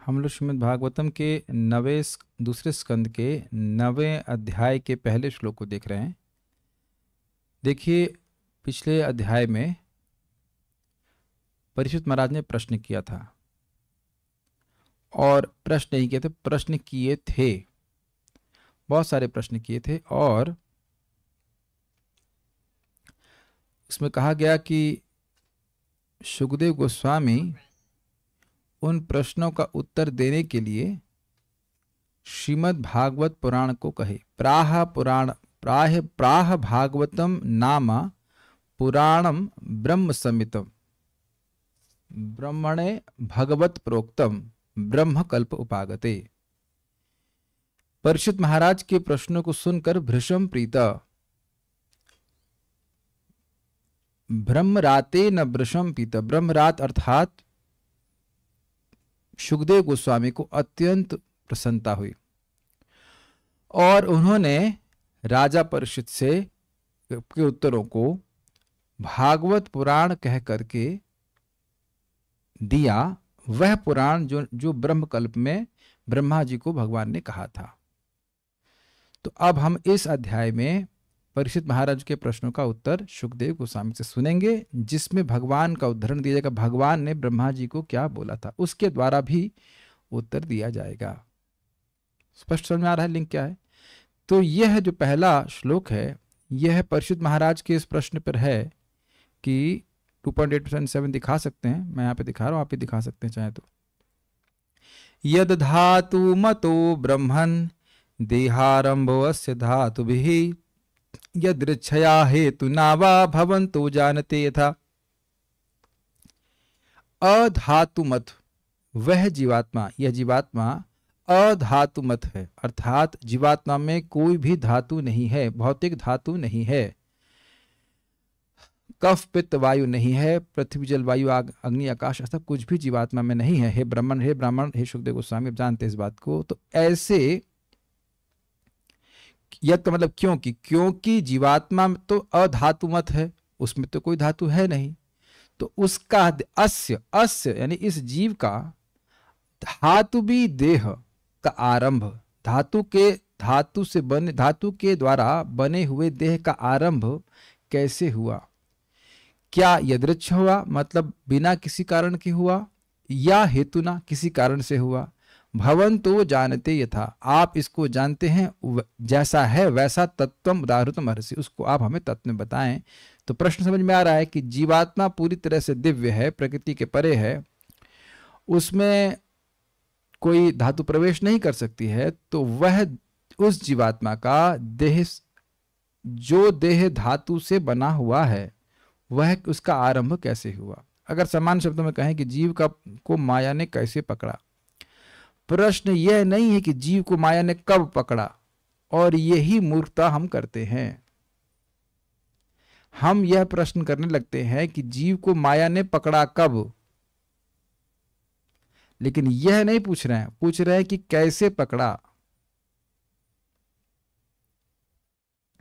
हम लोग श्रीमद् भागवतम के दूसरे स्कंद के 9वें अध्याय के पहले श्लोक को देख रहे हैं। देखिए, पिछले अध्याय में परीक्षित महाराज ने प्रश्न किया था, और प्रश्न नहीं किए थे, प्रश्न किए थे, बहुत सारे प्रश्न किए थे। और उसमें कहा गया कि शुकदेव गोस्वामी उन प्रश्नों का उत्तर देने के लिए श्रीमद् भागवत पुराण को कहे। प्राह भागवतम नाम पुराणम ब्रह्म संहितम ब्रह्मणे भगवत प्रोक्तम ब्रह्म कल्प उपागते। परीक्षित महाराज के प्रश्नों को सुनकर भृशम प्रीता ब्रह्मराते न वृषम पीता। ब्रह्मरात अर्थात शुकदेव गोस्वामी को अत्यंत प्रसन्नता हुई, और उन्होंने राजा परीक्षित से के उत्तरों को भागवत पुराण कह करके दिया, वह पुराण जो ब्रह्मकल्प में ब्रह्मा जी को भगवान ने कहा था। तो अब हम इस अध्याय में परीक्षित महाराज के प्रश्नों का उत्तर शुकदेव गोस्वामी से सुनेंगे, जिसमें भगवान का उदाहरण दिया जाएगा। भगवान ने ब्रह्मा जी को क्या बोला था, उसके द्वारा भी उत्तर दिया जाएगा। स्पष्ट समझ में आ रहा है लिंक क्या है? तो यह जो पहला श्लोक है, यह परीक्षित महाराज के इस प्रश्न पर है कि 2.8-7 दिखा सकते हैं, मैं यहाँ पे दिखा रहा हूँ, आप भी दिखा सकते हैं चाहे तो। यद धातु मतो ब्रह्मन् देहारंभो अस्य धातुभिः यदृच्छया हेतुना वा भवन्तो जानते यथा। अधातुमत, वह जीवात्मा, यह जीवात्मा अधातुमत है, अर्थात जीवात्मा में कोई भी धातु नहीं है, भौतिक धातु नहीं है, कफ पित्त वायु नहीं है, पृथ्वी जल वायु अग्नि आकाश ऐसा कुछ भी जीवात्मा में नहीं है। हे ब्राह्मण, हे ब्राह्मण, हे शुकदेव गोस्वामी, आप जानते हैं इस बात को। तो ऐसे यद का मतलब क्योंकि जीवात्मा में तो अधातुमत है, उसमें तो कोई धातु है नहीं, तो उसका अस्य यानी इस जीव का धातु भी देह का आरंभ, धातु के द्वारा बने हुए देह का आरंभ कैसे हुआ? क्या यदृच्छ हुआ, मतलब बिना किसी कारण के हुआ, या हेतुना, किसी कारण से हुआ? भवन तो जानते यथा, आप इसको जानते हैं, जैसा है वैसा तत्वम उदाहृतम अर्हसि, उसको आप हमें तत्व में बताएं। तो प्रश्न समझ में आ रहा है कि जीवात्मा पूरी तरह से दिव्य है, प्रकृति के परे है, उसमें कोई धातु प्रवेश नहीं कर सकती है। तो वह उस जीवात्मा का देह, जो देह धातु से बना हुआ है, वह उसका आरंभ कैसे हुआ? अगर समान शब्दों में कहें कि जीव को माया ने कैसे पकड़ा, प्रश्न यह नहीं है कि जीव को माया ने कब पकड़ा, और यही मूर्खता हम करते हैं। हम यह प्रश्न करने लगते हैं कि जीव को माया ने पकड़ा कब, लेकिन यह नहीं पूछ रहे हैं कि कैसे पकड़ा।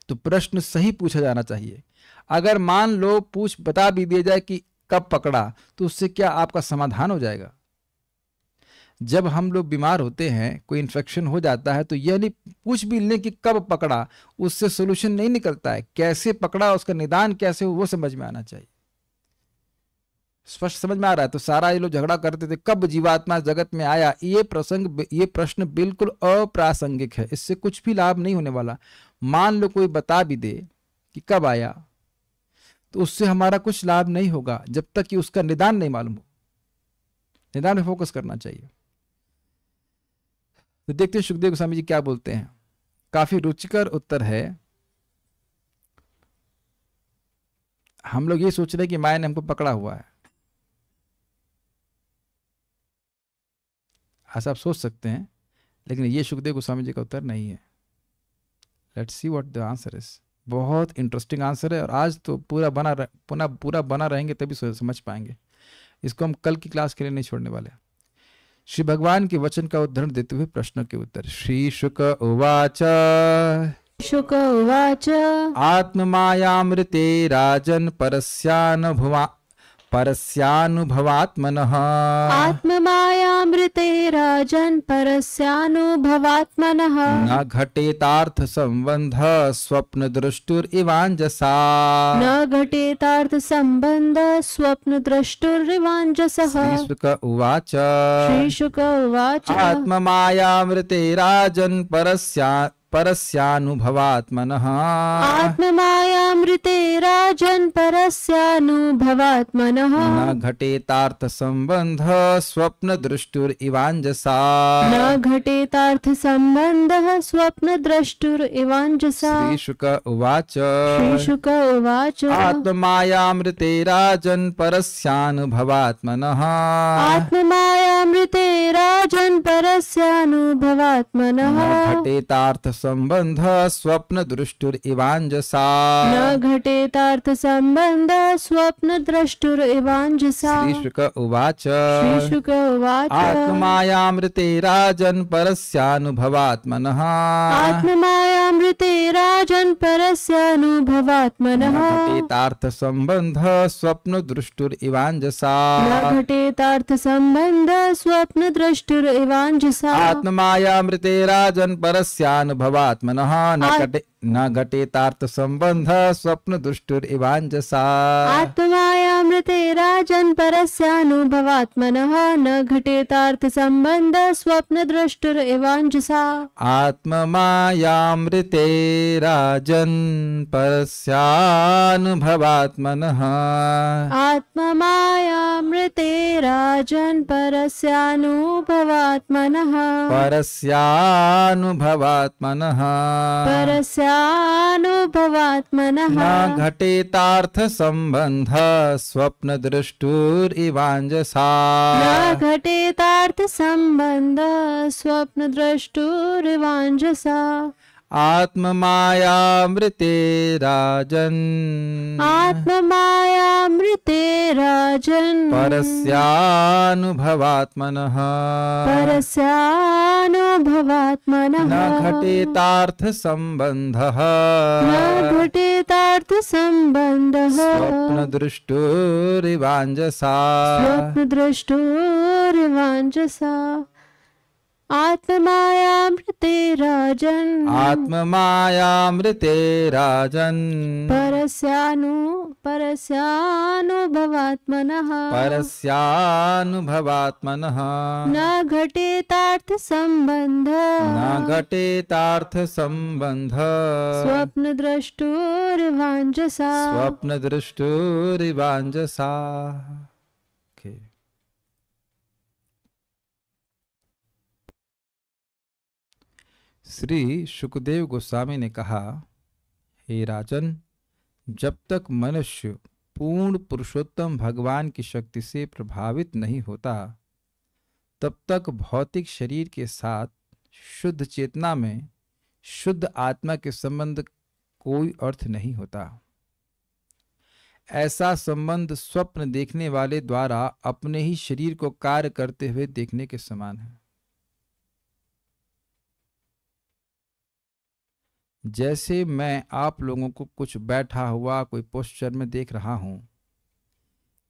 तो प्रश्न सही पूछा जाना चाहिए। अगर मान लो बता भी दिया जाए कि कब पकड़ा, तो उससे क्या आपका समाधान हो जाएगा? जब हम लोग बीमार होते हैं, कोई इन्फेक्शन हो जाता है, तो यह नहीं पूछ भी लें कि कब पकड़ा, उससे सोल्यूशन नहीं निकलता है। कैसे पकड़ा, उसका निदान कैसे हो, वो समझ में आना चाहिए। स्पष्ट समझ में आ रहा है? तो सारा ये लोग झगड़ा करते थे कब जीवात्मा जगत में आया, ये प्रश्न बिल्कुल अप्रासंगिक है, इससे कुछ भी लाभ नहीं होने वाला। मान लो कोई बता भी दे कि कब आया, तो उससे हमारा कुछ लाभ नहीं होगा जब तक कि उसका निदान नहीं मालूम हो। निदान पे फोकस करना चाहिए। तो देखते हैं शुकदेव गोस्वामी जी क्या बोलते हैं। काफी रुचिकर उत्तर है। हम लोग ये सोच रहे हैं कि माया ने हमको पकड़ा हुआ है, ऐसा आप सोच सकते हैं, लेकिन ये शुकदेव गोस्वामी जी का उत्तर नहीं है। Let's see what the answer is. बहुत इंटरेस्टिंग आंसर है, और आज तो पूरा बना रहेंगे तभी समझ पाएंगे। इसको हम कल की क्लास के लिए नहीं छोड़ने वाले। श्री भगवान के वचन का उदाहरण देते हुए प्रश्नों के उत्तर। श्री शुक उवाच आत्ममायामृते राजन परस्यानुभवात्मनः आत्ममायामृते राजन् परस्यानुभवात्मनः न घटेतार्थ संबंध स्वप्न दृष्टुरिवांजसा न घटेतार्थ संबंध स्वप्न द्रष्टुरिवांजसः। श्रीशुक उवाच श्रीशुक उवाच आत्ममायामृते राजन् परस्यानुभवात्मनः आत्ममायामृते राजन् परस्यानुभवात्मनः न घटेतार्थ संबंध स्वप्न दृष्टुरिवांजसा न घटेतार्थ संबंधः स्वप्न द्रष्टुरिवांजसा। श्रीशुक उवाच श्रीशुक उवाच आत्ममायामृते राजन् परस्यानुभवात्मनः आत्ममायामृते राजन् परस्यानुभवात्मनः घटेतार्थ संबंध स्वप्न दृष्टुरिवांजसा न घटेतार्थ संबंध स्वप्न द्रष्टुरिवांजसा। श्रीशुक उवाच श्रीशुक उवाच आत्ममायामृते राजन् परस्यानुभवात्मनः आत्ममायामृते राजन् परस्यानुभवात्मनः घटेतार्थ संबंध स्वप्न दृष्टुरिवांजसा न घटेतार्थ संबंध स्वप्न द्रष्टुरिवांजसा। आत्ममायामृते राजन् परस्यानुभवात्मनः न घटेतार्थ संबंध स्वप्न दृष्टुरिवांजसा आत्ममायामृते राजन् परस्यानुभवात्मनः न घटेतार्थ संबंध स्वप्न द्रष्टुरिवांजसा। आत्ममायामृते राजन् परस्यानुभवात्मनः आत्ममायामृते राजन् परस्यानुभवात्मनः परस्यानुभवात्मनः परस्यानुभवात्मनः न घटेतार्थ संबंध स्वप्न दृष्टुरिवांजसा न घटेतार्थ संबंध स्वप्न द्रष्टुरिवांजसा। आत्ममायामृते राजन् आत्ममायामृते राजन् परस्यानुभवात्मनः परस्यानुभवात्मनः न घटेतार्थ संबंधः न घटेतार्थ संबंधः स्वप्न दृष्टुरिवांजसा स्वप्न द्रष्टुरिवांजसा। आत्ममायामृते राजन् आत्ममायामृते राजन् परस्यानुभवात्मनः परस्यानुभवात्मनः न घटेतार्थ संबंध न घटेतार्थ संबंध स्वप्न द्रष्टुरिवांजसा स्वप्न दृष्टुरिवांजसा। श्री शुकदेव गोस्वामी ने कहा, हे राजन, जब तक मनुष्य पूर्ण पुरुषोत्तम भगवान की शक्ति से प्रभावित नहीं होता तब तक भौतिक शरीर के साथ शुद्ध चेतना में शुद्ध आत्मा के संबंध कोई अर्थ नहीं होता। ऐसा संबंध स्वप्न देखने वाले द्वारा अपने ही शरीर को कार्य करते हुए देखने के समान है। जैसे मैं आप लोगों को कुछ बैठा हुआ कोई पोस्चर में देख रहा हूं,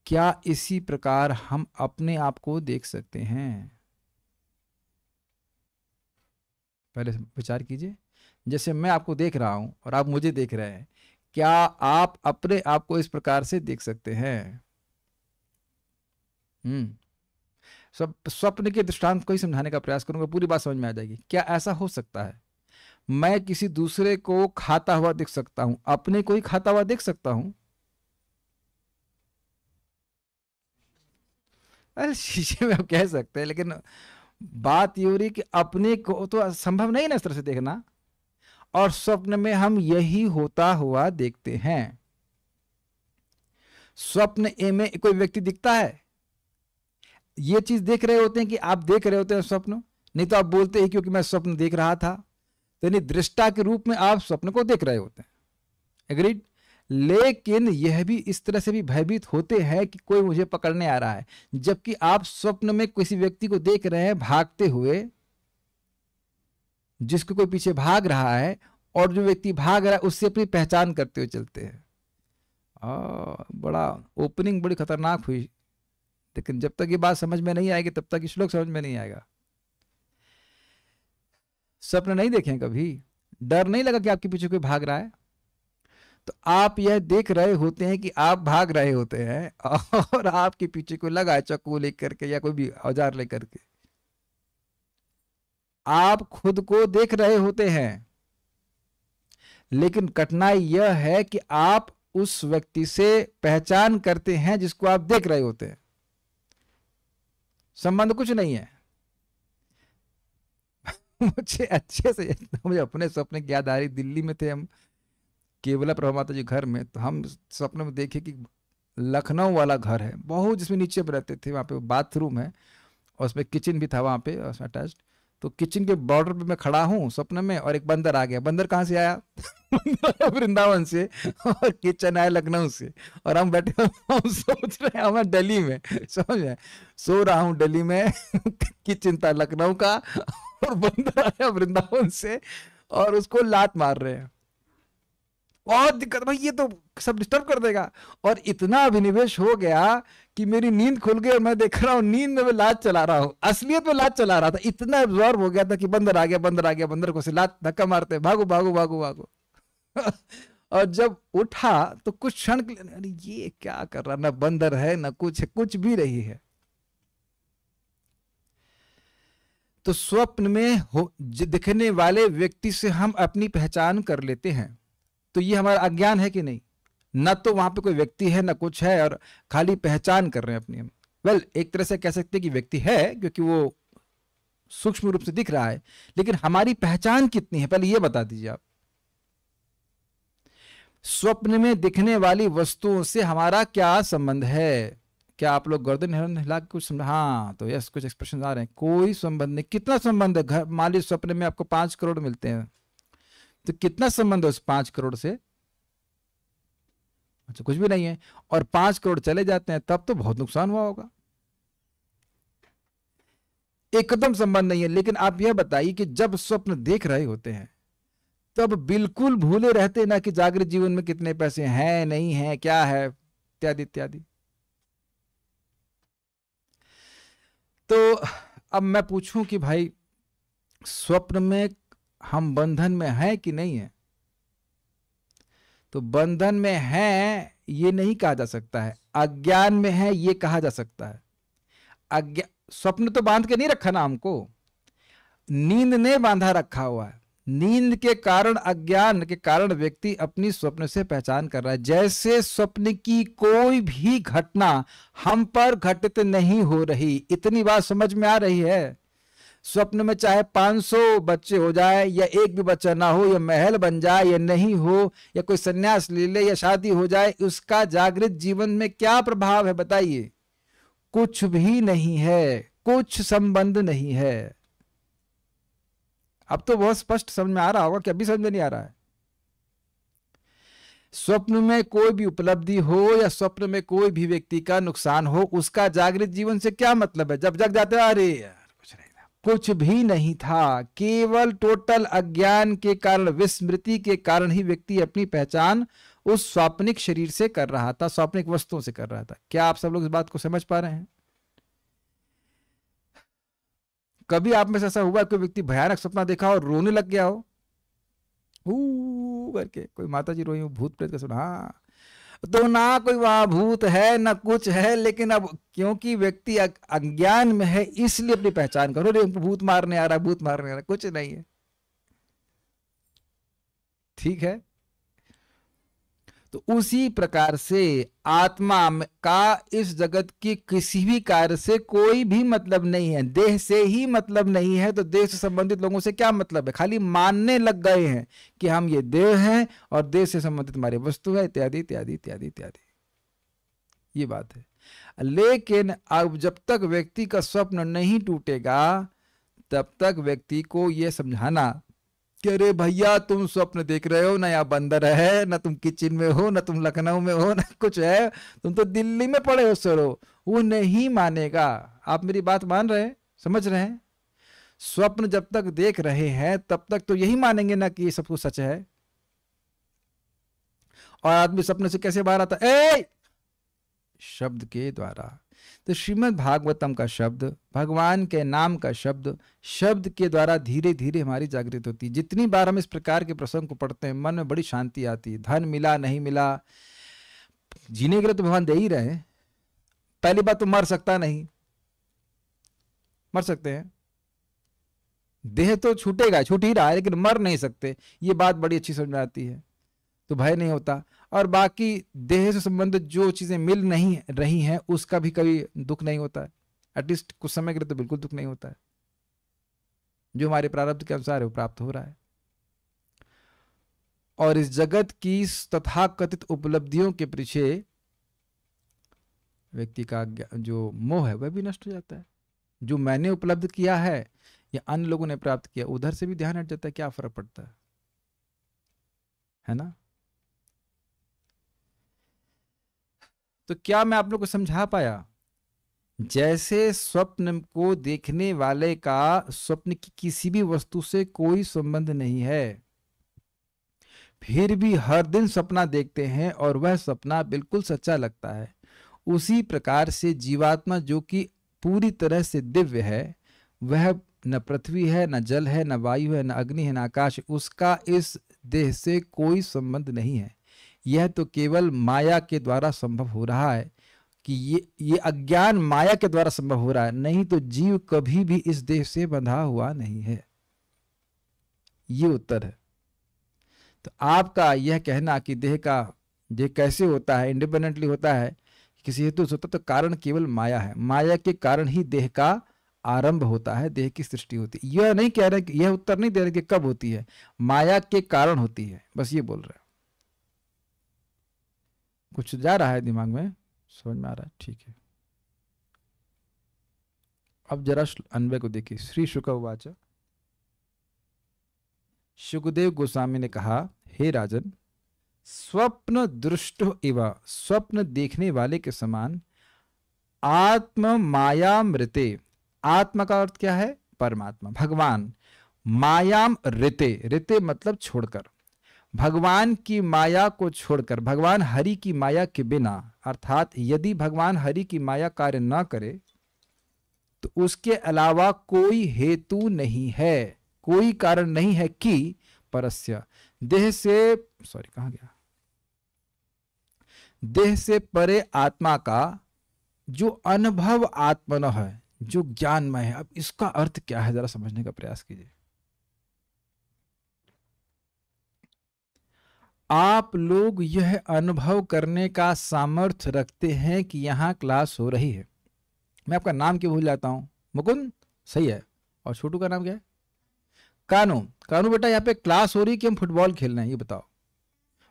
क्या इसी प्रकार हम अपने आप को देख सकते हैं? पहले विचार कीजिए। जैसे मैं आपको देख रहा हूं और आप मुझे देख रहे हैं, क्या आप अपने आप को इस प्रकार से देख सकते हैं? स्वप्न के दृष्टांत को ही समझाने का प्रयास करूंगा, पूरी बात समझ में आ जाएगी। क्या ऐसा हो सकता है मैं किसी दूसरे को खाता हुआ देख सकता हूं, अपने को ही खाता हुआ देख सकता हूं? अरे शीशे में आप कह सकते हैं, लेकिन बात ये हो रही कि अपने को तो संभव नहीं ना इस तरह से देखना, और स्वप्न में हम यही होता हुआ देखते हैं। स्वप्न में कोई व्यक्ति दिखता है, ये चीज देख रहे होते हैं कि आप देख रहे होते हैं स्वप्न, नहीं तो आप बोलते हैं क्योंकि मैं स्वप्न देख रहा था। तो यानी दृष्टा के रूप में आप स्वप्न को देख रहे होते हैं, एग्रीड। लेकिन यह भी इस तरह से भी भयभीत होते हैं कि कोई मुझे पकड़ने आ रहा है, जबकि आप स्वप्न में किसी व्यक्ति को देख रहे हैं भागते हुए, जिसको कोई पीछे भाग रहा है, और जो व्यक्ति भाग रहा है उससे अपनी पहचान करते हुए चलते हैं। बड़ा ओपनिंग बड़ी खतरनाक हुई, लेकिन जब तक ये बात समझ में नहीं आएगी तब तक ये श्लोक समझ में नहीं आएगा। स्वप्न नहीं देखें कभी? डर नहीं लगा कि आपके पीछे कोई भाग रहा है? तो आप यह देख रहे होते हैं कि आप भाग रहे होते हैं और आपके पीछे कोई लगा है चाकू लेकर के या कोई भी औजार लेकर के। आप खुद को देख रहे होते हैं, लेकिन कठिनाई यह है कि आप उस व्यक्ति से पहचान करते हैं जिसको आप देख रहे होते हैं। संबंध कुछ नहीं है। मुझे अच्छे से मुझे अपने सपने की याद आ रही। दिल्ली में थे हम, केवला प्रभा माता जी घर में, तो हम सपने में देखे कि लखनऊ वाला घर है बहुत, जिसमें नीचे पे रहते थे, वहाँ पे बाथरूम है और उसमें किचन भी था वहाँ पे अटैच्ड। तो किचन के बॉर्डर पे मैं खड़ा हूँ सपने में, और एक बंदर आ गया। बंदर कहाँ से आया? वृंदावन से, और किचन आया लखनऊ से, और हम बैठे हम सोच रहे हैं मैं दिल्ली में, समझ में, सो रहा हूँ दिल्ली में किचन था लखनऊ का, और बंदर आया वृंदावन से और उसको लात मार रहे हैं। बहुत दिक्कत भाई, ये तो सब डिस्टर्ब कर देगा। और इतना अभिनिवेश हो गया कि मेरी नींद खुल गई और मैं देख रहा हूँ नींद में मैं लात चला रहा हूँ, असलियत में लात चला रहा था। इतना एब्जॉर्ब हो गया था कि बंदर आ गया, बंदर आ गया, बंदर को से लात धक्का मारते भागो भागो भागो भागो। और जब उठा तो कुछ क्षण के लिए अरे ये क्या कर रहा, ना बंदर है ना कुछ है, कुछ भी नहीं है। तो स्वप्न में दिखने वाले व्यक्ति से हम अपनी पहचान कर लेते हैं, तो ये हमारा अज्ञान है कि नहीं? ना तो वहां पे कोई व्यक्ति है ना कुछ है, और खाली पहचान कर रहे हैं अपनी हम। वेल, एक तरह से कह सकते हैं कि व्यक्ति है क्योंकि वो सूक्ष्म रूप से दिख रहा है, लेकिन हमारी पहचान कितनी है पहले ये बता दीजिए आप। स्वप्न में दिखने वाली वस्तुओं से हमारा क्या संबंध है? क्या आप लोग गर्दन हिला के कुछ समझ? हाँ, तो यस, कुछ एक्सप्रेशन आ रहे हैं। कोई संबंध नहीं। कितना संबंध है? घर मान लीजिए स्वप्न में आपको 5 करोड़ मिलते हैं, तो कितना संबंध है उस 5 करोड़ से? अच्छा, कुछ भी नहीं है। और 5 करोड़ चले जाते हैं तब तो बहुत नुकसान हुआ होगा। एकदम संबंध नहीं है। लेकिन आप यह बताइए कि जब स्वप्न देख रहे होते हैं तब बिल्कुल भूले रहते ना कि जागृत जीवन में कितने पैसे हैं, नहीं है, क्या है, इत्यादि इत्यादि। तो अब मैं पूछूं कि भाई स्वप्न में हम बंधन में हैं कि नहीं है? तो बंधन में हैं ये नहीं कहा जा सकता है, अज्ञान में है ये कहा जा सकता है। स्वप्न तो बांध के नहीं रखा ना हमको, नींद ने बांधा रखा हुआ है। नींद के कारण, अज्ञान के कारण व्यक्ति अपनी स्वप्न से पहचान कर रहा है। जैसे स्वप्न की कोई भी घटना हम पर घटित नहीं हो रही। इतनी बात समझ में आ रही है? स्वप्न में चाहे 500 बच्चे हो जाए या एक भी बच्चा ना हो, या महल बन जाए या नहीं हो, या कोई सन्यास ले ले या शादी हो जाए, उसका जागृत जीवन में क्या प्रभाव है बताइए? कुछ भी नहीं है, कुछ संबंध नहीं है। अब तो बहुत स्पष्ट समझ में आ रहा होगा कि अभी समझ में नहीं आ रहा है? स्वप्न में कोई भी उपलब्धि हो या स्वप्न में कोई भी व्यक्ति का नुकसान हो, उसका जागृत जीवन से क्या मतलब है? जब जग जाते हैं अरे यार कुछ नहीं था, कुछ भी नहीं था। केवल टोटल अज्ञान के कारण, विस्मृति के कारण ही व्यक्ति अपनी पहचान उस स्वाप्निक शरीर से कर रहा था, स्वाप्निक वस्तुओं से कर रहा था। क्या आप सब लोग इस बात को समझ पा रहे हैं? कभी आप में से ऐसा हुआ कोई व्यक्ति भयानक सपना देखा और रोने लग गया हो करके? कोई माता जी रोई, भूत प्रेत का सुना? हाँ, तो ना कोई वहां भूत है ना कुछ है, लेकिन अब क्योंकि व्यक्ति अज्ञान में है इसलिए अपनी पहचान करो, रे भूत मारने आ रहा, भूत मारने आ रहा, कुछ नहीं है। ठीक है? तो उसी प्रकार से आत्मा का इस जगत की किसी भी कार्य से कोई भी मतलब नहीं है। देह से ही मतलब नहीं है, तो देह से संबंधित लोगों से क्या मतलब है? खाली मानने लग गए हैं कि हम ये देह हैं और देह से संबंधित हमारी वस्तु है, इत्यादि इत्यादि इत्यादि इत्यादि। ये बात है। लेकिन अब जब तक व्यक्ति का स्वप्न नहीं टूटेगा तब तक व्यक्ति को यह समझाना कि अरे भैया तुम स्वप्न देख रहे हो ना, यहाँ बंदर है ना, तुम किचन में हो ना, तुम लखनऊ में हो ना कुछ है, तुम तो दिल्ली में पड़े हो सरो, वो नहीं मानेगा। आप मेरी बात मान रहे हैं, समझ रहे हैं? स्वप्न जब तक देख रहे हैं तब तक तो यही मानेंगे ना कि ये सब कुछ सच है। और आदमी सपने से कैसे बाहर आता? ए शब्द के द्वारा। तो श्रीमद् भागवतम का शब्द, भगवान के नाम का शब्द, शब्द के द्वारा धीरे धीरे हमारी जागृति होती है। जितनी बार हम इस प्रकार के प्रसंग को पढ़ते हैं मन में बड़ी शांति आती है। धन मिला नहीं मिला, जीने के लिए तो भगवान दे ही रहे हैं। पहली बात तो मर सकता नहीं, मर सकते हैं, देह तो छूटेगा, छूट ही रहा है, लेकिन मर नहीं सकते। ये बात बड़ी अच्छी समझ में आती है, तो भय नहीं होता। और बाकी देह से संबंधित जो चीजें मिल नहीं रही हैं उसका भी कभी दुख नहीं होता है। एटलीस्ट कुछ समय के लिए तो बिल्कुल दुख नहीं होता है। जो हमारे प्रारब्ध के अनुसार है वो प्राप्त हो रहा है। और इस जगत की तथाकथित उपलब्धियों के पीछे व्यक्ति का जो मोह है वह भी नष्ट हो जाता है। जो मैंने उपलब्ध किया है या अन्य लोगों ने प्राप्त किया, उधर से भी ध्यान हट जाता है। क्या फर्क पड़ता है ना? तो क्या मैं आप लोग को समझा पाया? जैसे स्वप्न को देखने वाले का स्वप्न की किसी भी वस्तु से कोई संबंध नहीं है, फिर भी हर दिन सपना देखते हैं और वह सपना बिल्कुल सच्चा लगता है, उसी प्रकार से जीवात्मा जो कि पूरी तरह से दिव्य है, वह न पृथ्वी है, न जल है, न वायु है, न अग्नि है, न आकाश, उसका इस देह से कोई संबंध नहीं है। यह तो केवल माया के द्वारा संभव हो रहा है कि ये अज्ञान माया के द्वारा संभव हो रहा है, नहीं तो जीव कभी भी इस देह से बंधा हुआ नहीं है। ये उत्तर है। तो आपका यह कहना कि देह का ये कैसे होता है, इंडिपेंडेंटली होता है, किसी हेतु से होता, तो कारण केवल माया है। माया के कारण ही देह का आरंभ होता है, देह की सृष्टि होती है। यह नहीं कह रहे कि, यह उत्तर नहीं दे रहे कि कब होती है, माया के कारण होती है, बस ये बोल रहे हैं। कुछ जा रहा है दिमाग में, समझ में आ रहा है? ठीक है। अब जरा अन्वय को देखिए। श्री शुक उवाच, शुकदेव गोस्वामी ने कहा, हे राजन, स्वप्न दृष्टो इव, स्वप्न देखने वाले के समान, आत्म मायामृते, आत्मा का अर्थ क्या है? परमात्मा, भगवान, मायाम ऋते, ऋते मतलब छोड़कर, भगवान की माया को छोड़कर, भगवान हरि की माया के बिना, अर्थात यदि भगवान हरि की माया कार्य न करे तो उसके अलावा कोई हेतु नहीं है, कोई कारण नहीं है कि परस्य, देह से, सॉरी कहां गया, देह से परे आत्मा का जो अनुभव आत्मन है, जो ज्ञानमय है। अब इसका अर्थ क्या है जरा समझने का प्रयास कीजिए। आप लोग यह अनुभव करने का सामर्थ्य रखते हैं कि यहां क्लास हो रही है। मैं आपका नाम क्यों भूल जाता हूं? मुकुंद, सही है। और छोटू का नाम क्या है? कानू। कानू बेटा, यहाँ पे क्लास हो रही है कि हम फुटबॉल खेल रहे हैं, ये बताओ।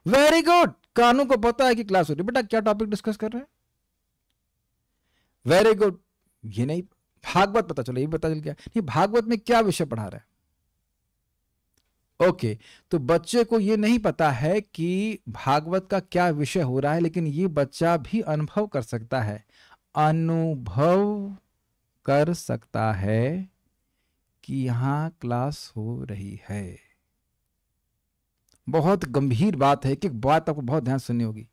वेरी गुड, कानू को पता है कि क्लास हो रही है। बेटा क्या टॉपिक डिस्कस कर रहे हैं? Very good. ये नहीं, भागवत पता चलो, ये पता चल गया। नहीं, भागवत में क्या विषय पढ़ा रहा है? ओके, तो बच्चे को ये नहीं पता है कि भागवत का क्या विषय हो रहा है, लेकिन ये बच्चा भी अनुभव कर सकता है, अनुभव कर सकता है कि यहां क्लास हो रही है। बहुत गंभीर बात है, कि बात आपको बहुत ध्यान सुननी होगी।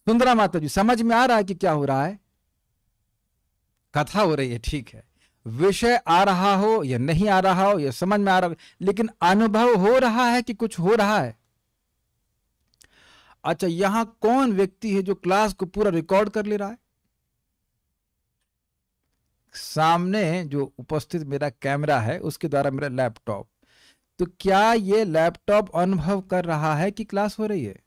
सुंदरा माता जी, समझ में आ रहा है कि क्या हो रहा है? कथा हो रही है, ठीक है। विषय आ रहा हो या नहीं आ रहा हो, या समझ में आ रहा हो, लेकिन अनुभव हो रहा है कि कुछ हो रहा है। अच्छा, यहां कौन व्यक्ति है जो क्लास को पूरा रिकॉर्ड कर ले रहा है? सामने जो उपस्थित मेरा कैमरा है उसके द्वारा मेरा लैपटॉप। तो क्या ये लैपटॉप अनुभव कर रहा है कि क्लास हो रही है?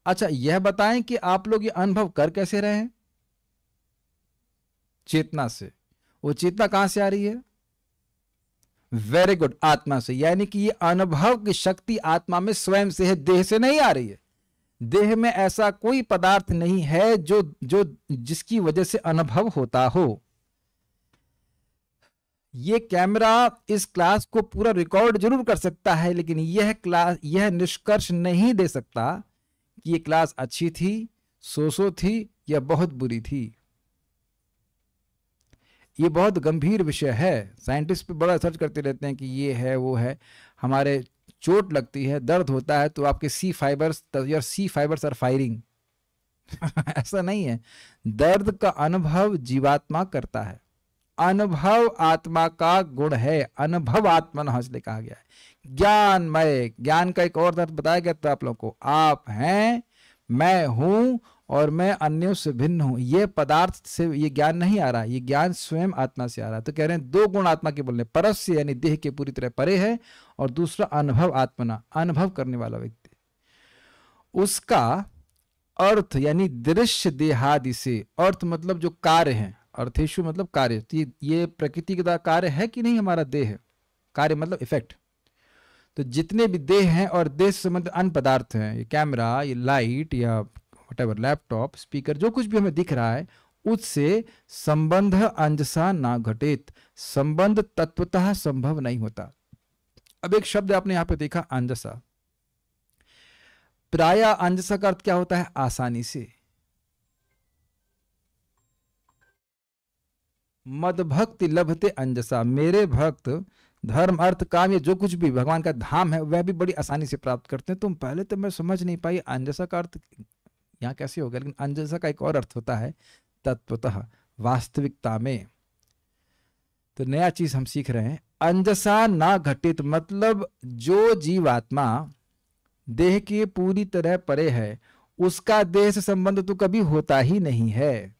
अच्छा, यह बताएं कि आप लोग ये अनुभव कर कैसे रहे हैं? चेतना से। वो चेतना कहां से आ रही है? वेरी गुड, आत्मा से। यानी कि ये अनुभव की शक्ति आत्मा में स्वयं से है, देह से नहीं आ रही है। देह में ऐसा कोई पदार्थ नहीं है जो जिसकी वजह से अनुभव होता हो। ये कैमरा इस क्लास को पूरा रिकॉर्ड जरूर कर सकता है, लेकिन यह निष्कर्ष नहीं दे सकता कि ये क्लास अच्छी थी, सो थी, या बहुत बुरी थी। ये बहुत गंभीर विषय है। साइंटिस्ट पे बड़ा सर्च करते रहते हैं कि ये है वो है। हमारे चोट लगती है, दर्द होता है, तो आपके your C fibers are firing. ऐसा नहीं है। दर्द का अनुभव जीवात्मा करता है, अनुभव आत्मा का गुण है, अनुभव आत्मन इसलिए कहा गया है। ज्ञानमय, ज्ञान का एक और अर्थ बताया गया था आप लोगों को, आप हैं, मैं हूं और मैं अन्यों से भिन्न हूं। ये पदार्थ से ये ज्ञान नहीं आ रहा, ये ज्ञान स्वयं आत्मा से आ रहा है। तो कह रहे हैं दो गुण आत्मा के बोलने, परस्य यानी देह के पूरी तरह परे है, और दूसरा अनुभव आत्मना, अनुभव करने वाला व्यक्ति। उसका अर्थ यानी दृश्य देहादि से, अर्थ मतलब जो कार्य है, अर्थेशु मतलब कार्य, तो ये प्रकृति का कार्य है कि नहीं हमारा देह, कार्य मतलब इफेक्ट। तो जितने भी देह हैं और देह से संबंधित अन्य पदार्थ हैं, ये कैमरा, ये लाइट या व्हाटएवर, लैपटॉप, स्पीकर, जो कुछ भी हमें दिख रहा है, उससे संबंध अंजसा ना घटित, संबंध तत्वतः संभव नहीं होता। अब एक शब्द आपने यहां पे देखा, अंजसा। प्राय अंजसा का अर्थ क्या होता है? आसानी से। मद भक्ति लभते अंजसा, मेरे भक्त धर्म अर्थ काम, ये जो कुछ भी भगवान का धाम है वह भी बड़ी आसानी से प्राप्त करते हैं। तुम पहले तो मैं समझ नहीं पाई अंजसा का अर्थ यहाँ कैसे होगा, लेकिन अंजसा का एक और अर्थ होता है तत्वतः, वास्तविकता में। तो नया चीज हम सीख रहे हैं। अंजसा ना घटित मतलब जो जीवात्मा देह के पूरी तरह परे है, उसका देह से संबंध तो कभी होता ही नहीं है।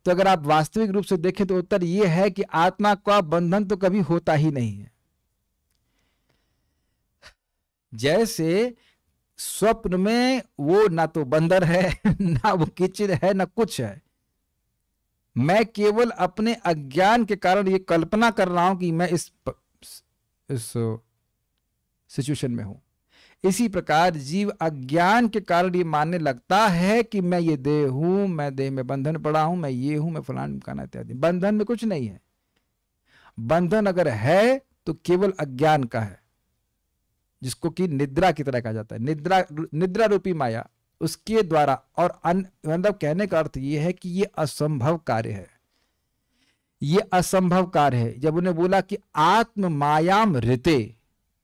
तो अगर आप वास्तविक रूप से देखें तो उत्तर यह है कि आत्मा का बंधन तो कभी होता ही नहीं है। जैसे स्वप्न में वो ना तो बंदर है, ना वो कीचड़ है, ना कुछ है। मैं केवल अपने अज्ञान के कारण ये कल्पना कर रहा हूं कि मैं इस सिचुएशन में हूं। इसी प्रकार जीव अज्ञान के कारण ये मानने लगता है कि मैं ये देह हूं, मैं देह में बंधन पड़ा हूं, मैं ये हूं, मैं फलाना ढिमकाना इत्यादि। बंधन में कुछ नहीं है। बंधन अगर है तो केवल अज्ञान का है, जिसको कि निद्रा की तरह कहा जाता है। निद्रा रूपी माया, उसके द्वारा। और मतलब कहने का अर्थ ये है कि ये असंभव कार्य है, ये असंभव कार्य है। जब उन्हें बोला कि आत्म मायाम ऋते,